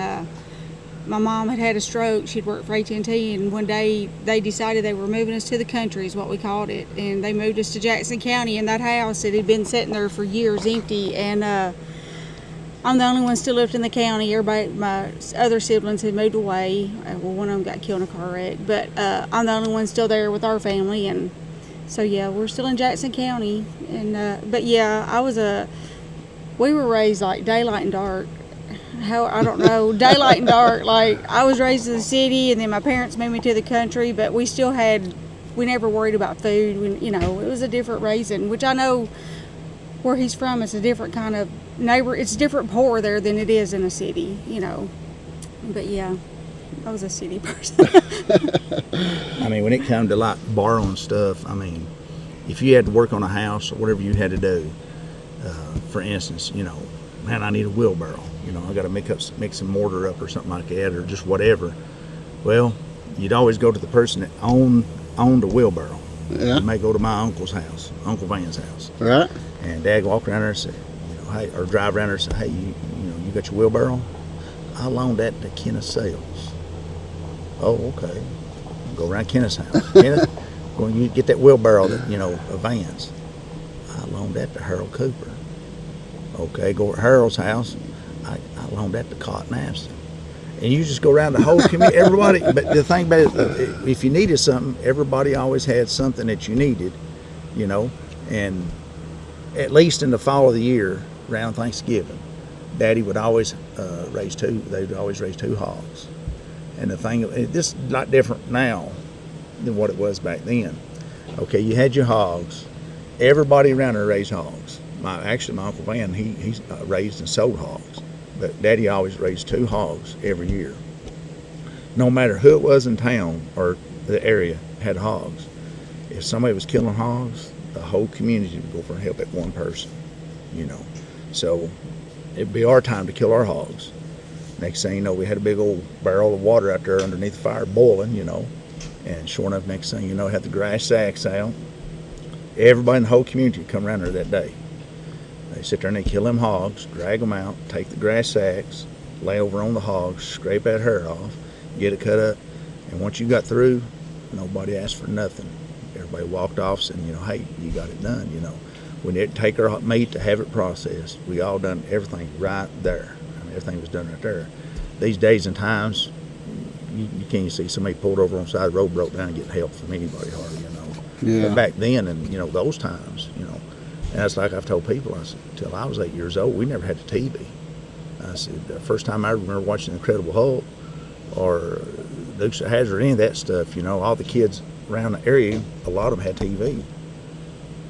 my mom had a stroke. She'd worked for AT&T, and one day they decided they were moving us to the country, is what we called it. And they moved us to Jackson County, and that house, it had been sitting there for years empty. And I'm the only one still lived in the county. Everybody, my other siblings had moved away. Well, one of them got killed in a car wreck. But I'm the only one still there with our family, and so yeah, we're still in Jackson County, and but yeah, we were raised like daylight and dark. I don't know, daylight and dark. Like I was raised in the city, and then my parents moved me to the country, but we never worried about food. You know, it was a different raising, which I know where he's from. It's a different kind of it's different poor there than it is in a city. You know, but yeah. I was a city person. I mean, when it come to like borrowing stuff, I mean, if you had to work on a house or whatever you had to do, for instance, you know, man, I need a wheelbarrow. You know, I got to make some mortar up or something like that, or just whatever. Well, you'd always go to the person that owned a wheelbarrow. Yeah. You may go to my uncle's house, Uncle Van's house. Right. And Dad walk around there and say, you know, hey, or drive around there and say, hey, you got your wheelbarrow? I loaned that to Kenneth Sales. Oh, okay. Go around Kenneth's house. Kenneth, go and you get that wheelbarrow that, you know, of Vans. I loaned that to Harold Cooper. Okay, go to Harold's house. I loaned that to Cotton Abston. And you just go around the whole community, everybody. But the thing about it, if you needed something, everybody always had something that you needed, you know. And at least in the fall of the year, around Thanksgiving, Daddy would always raise two. They would always raise 2 hogs. And the thing, this is a lot different now than what it was back then. Okay, you had your hogs. Everybody around there raised hogs. Actually, my Uncle Van, he raised and sold hogs. But Daddy always raised 2 hogs every year. No matter who it was in town or the area had hogs. If somebody was killing hogs, the whole community would go for and help that one person, you know. So it'd be our time to kill our hogs. Next thing you know, we had a big old barrel of water out there underneath the fire boiling, you know. And sure enough, next thing you know, had the grass sacks out. Everybody in the whole community would come around there that day. They sit there and they kill them hogs, drag them out, take the grass sacks, lay over on the hogs, scrape that hair off, get it cut up. And once you got through, nobody asked for nothing. Everybody walked off saying, you know, hey, you got it done, you know. We didn't take our meat to have it processed. We all done everything right there. I mean, everything was done right there. These days and times, you can't see somebody pulled over on the side of the road, broke down and get help from anybody hardly, you know. Yeah. But back then, and, you know, those times, you know, and that's like I've told people, I said, till I was 8 years old, we never had the TV. I said, the first time I remember watching Incredible Hulk or Dukes of Hazzard, any of that stuff, you know, all the kids around the area, a lot of them had TV.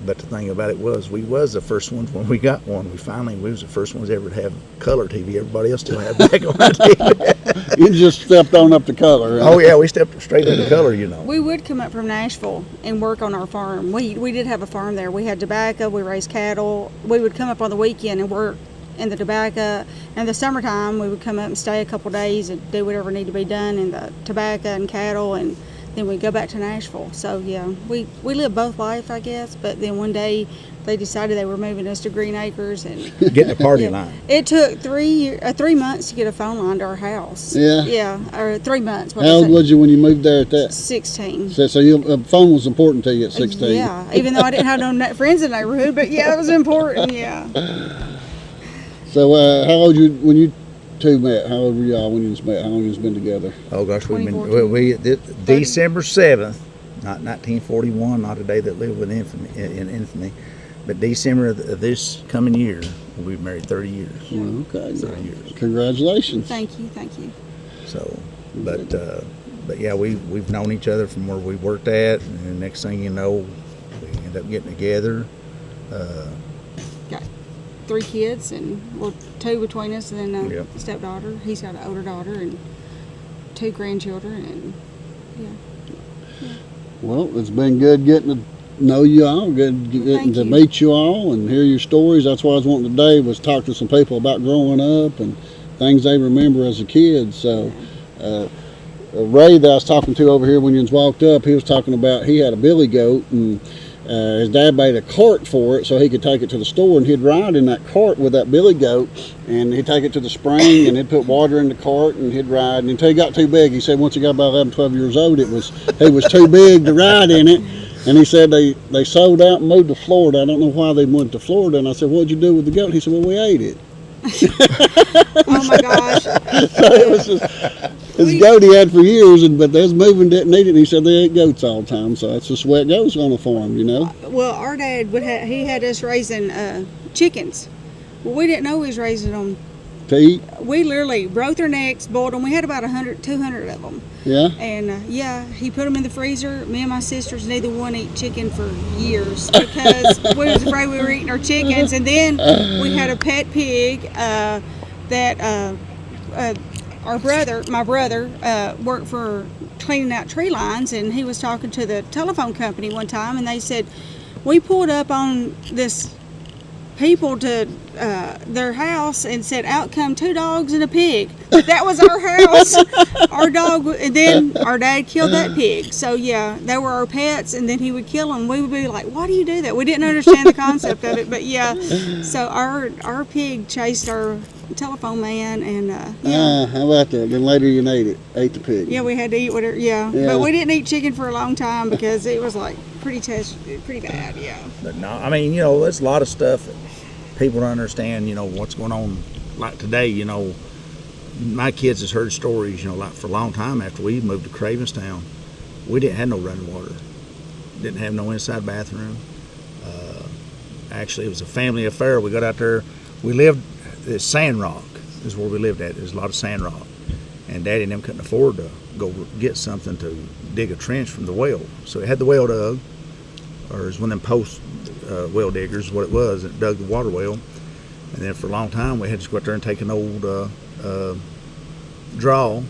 But the thing about it was, we was the first ones when we got one. We was the first ones ever to have color TV. Everybody else still had black and white TV. You just stepped on up to color. Huh? Oh yeah, we stepped straight into color, you know. We would come up from Nashville and work on our farm. We did have a farm there. We had tobacco, we raised cattle. We would come up on the weekend and work in the tobacco. In the summertime, we would come up and stay a couple days and do whatever needed to be done in the tobacco and cattle, and then we'd go back to Nashville. So yeah, we lived both life, I guess. But then one day they decided they were moving us to Green Acres and getting a party line. It took 3 months to get a phone line to our house. Yeah. Yeah, or 3 months. How old was you when you moved there at that? 16. So your phone was important to you at 16. Yeah, even though I didn't have no friends in the neighborhood, but yeah, it was important. Yeah. So how old you when you two met? How old were y'all when you met? How long you been together? Oh gosh, we December 7th, not 1941, not a day that lived with in infamy, but December of this coming year, we'll be married 30 years. Well, okay. 30 years. Congratulations. Thank you. So, but yeah, we've known each other from where we worked at, and the next thing you know, we end up getting together. Got 3 kids, and 2 between us, and then a stepdaughter. He's got an older daughter and 2 grandchildren, and yeah. Well, it's been good getting to know you all, good getting to meet you all and hear your stories. That's what I was wanting today, was talk to some people about growing up and things they remember as a kid. So Ray that I was talking to over here when you walked up, he was talking about he had a billy goat, and his dad made a cart for it so he could take it to the store, and he'd ride in that cart with that billy goat, and he'd take it to the spring and he'd put water in the cart and he'd ride, and until he got too big. He said once he got about 11, 12 years old, he was too big to ride in it, and he said they sold out and moved to Florida. I don't know why they went to Florida, and I said, what'd you do with the goat? He said, well, we ate it. Oh my gosh. So it was just his goat he had for years, but they was moving, didn't need it, and he said they ate goats all the time, so that's just the way it goes on a farm, you know. Well, our dad he had us raising chickens. Well, we didn't know he was raising them to eat. We literally broke their necks, boiled them. We had about 100, 200 of them. Yeah. And he put them in the freezer. Me and my sisters, neither one ate chicken for years because we was afraid we were eating our chickens. And then we had a pet pig that my brother worked for cleaning out tree lines, and he was talking to the telephone company one time, and they said, we pulled up on this people to their house and said, out come 2 dogs and a pig. That was our house. Our dog, and then our dad killed that pig. So yeah, they were our pets, and then he would kill them. We would be like, why do you do that? We didn't understand the concept of it, but yeah. So our pig chased our telephone man, and how about that? Then later you ate the pig. Yeah, we had to eat whatever. Yeah, but we didn't eat chicken for a long time because it was like pretty bad. Yeah. But no, I mean, you know, there's a lot of stuff that people don't understand. You know what's going on, like today. You know, my kids has heard stories, you know, like for a long time after we moved to Cravens town, we didn't have no running water. Didn't have no inside bathroom. Actually, it was a family affair. We got out there. We lived at Sand Rock is where we lived at. There's a lot of sand rock. And Daddy and them couldn't afford to go get something to dig a trench from the well. So we had the well dug, or it was one of them post well diggers, what it was, that dug the water well. And then for a long time, we had to go out there and take an old draw,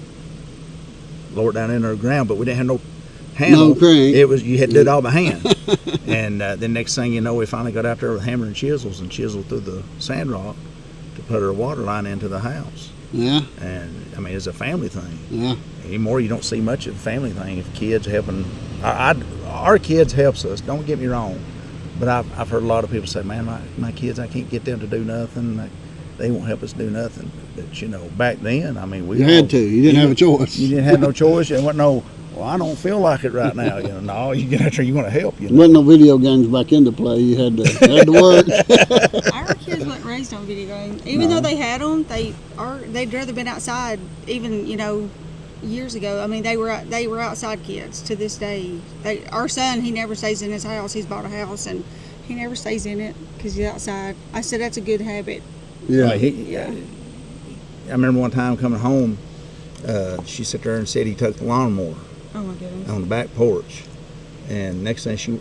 lower it down into the ground, but we didn't have no handle. No crank. It was, you had to do it all by hand. And then next thing you know, we finally got out there with hammer and chisels and chiseled through the sand rock to put our water line into the house. Yeah. And I mean, it's a family thing. Yeah. Anymore, you don't see much of a family thing. If kids helping, our kids helps us. Don't get me wrong, but I've heard a lot of people say, "Man, my kids, I can't get them to do nothing. They won't help us do nothing." But you know, back then, I mean, we You had to. You didn't have a choice. You didn't have no choice. And what? No. Well, I don't feel like it right now. You know, no, you get out there, you're going to help. You know? Wasn't no video games back into play. You had to work. Our kids weren't raised on video games. Even though they had them, they'd rather been outside. Even years ago. I mean, they were outside kids to this day. Our son, he never stays in his house. He's bought a house and he never stays in it because he's outside. I said that's a good habit. Yeah. I remember one time coming home. She sat there and said he took the lawnmower. Oh my goodness. On the back porch, and next thing she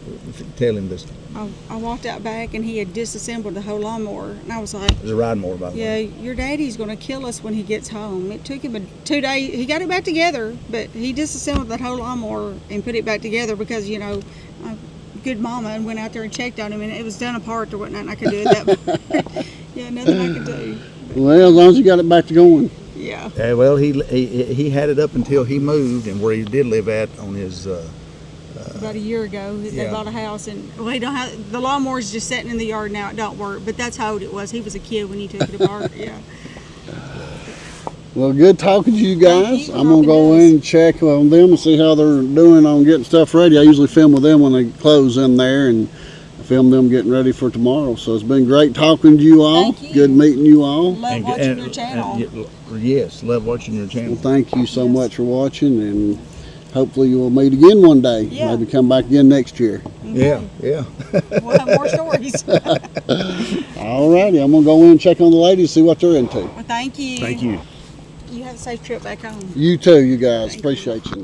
tell him this. I walked out back and he had disassembled the whole lawnmower, and I was like, "It was a riding mower, by the way." Yeah, your daddy's going to kill us when he gets home. It took him 2 days. He got it back together, but he disassembled that whole lawnmower and put it back together because a good mama and went out there and checked on him, and it was done apart or whatnot. And I could do it that part. Yeah, nothing I could do. Well, as long as you got it back to going. Yeah. Well, he had it up until he moved, and where he did live at on his. About a year ago, they bought a house, and we don't have the lawnmower's just sitting in the yard now. It don't work, but that's how old it was. He was a kid when he took it apart. Yeah. Well, good talking to you guys. I'm gonna go in and check on them and see how they're doing on getting stuff ready. I usually film with them when they close in there, and I film them getting ready for tomorrow. So it's been great talking to you all. Thank you. Good meeting you all. Love watching your channel. Yes, love watching your channel. Well, thank you so much for watching, and hopefully you will meet again one day. Yeah. Maybe come back again next year. Yeah. We'll have more stories. All righty, I'm gonna go in and check on the ladies, see what they're into. Well, thank you. Thank you. You have a safe trip back home. You too, you guys. Appreciate you.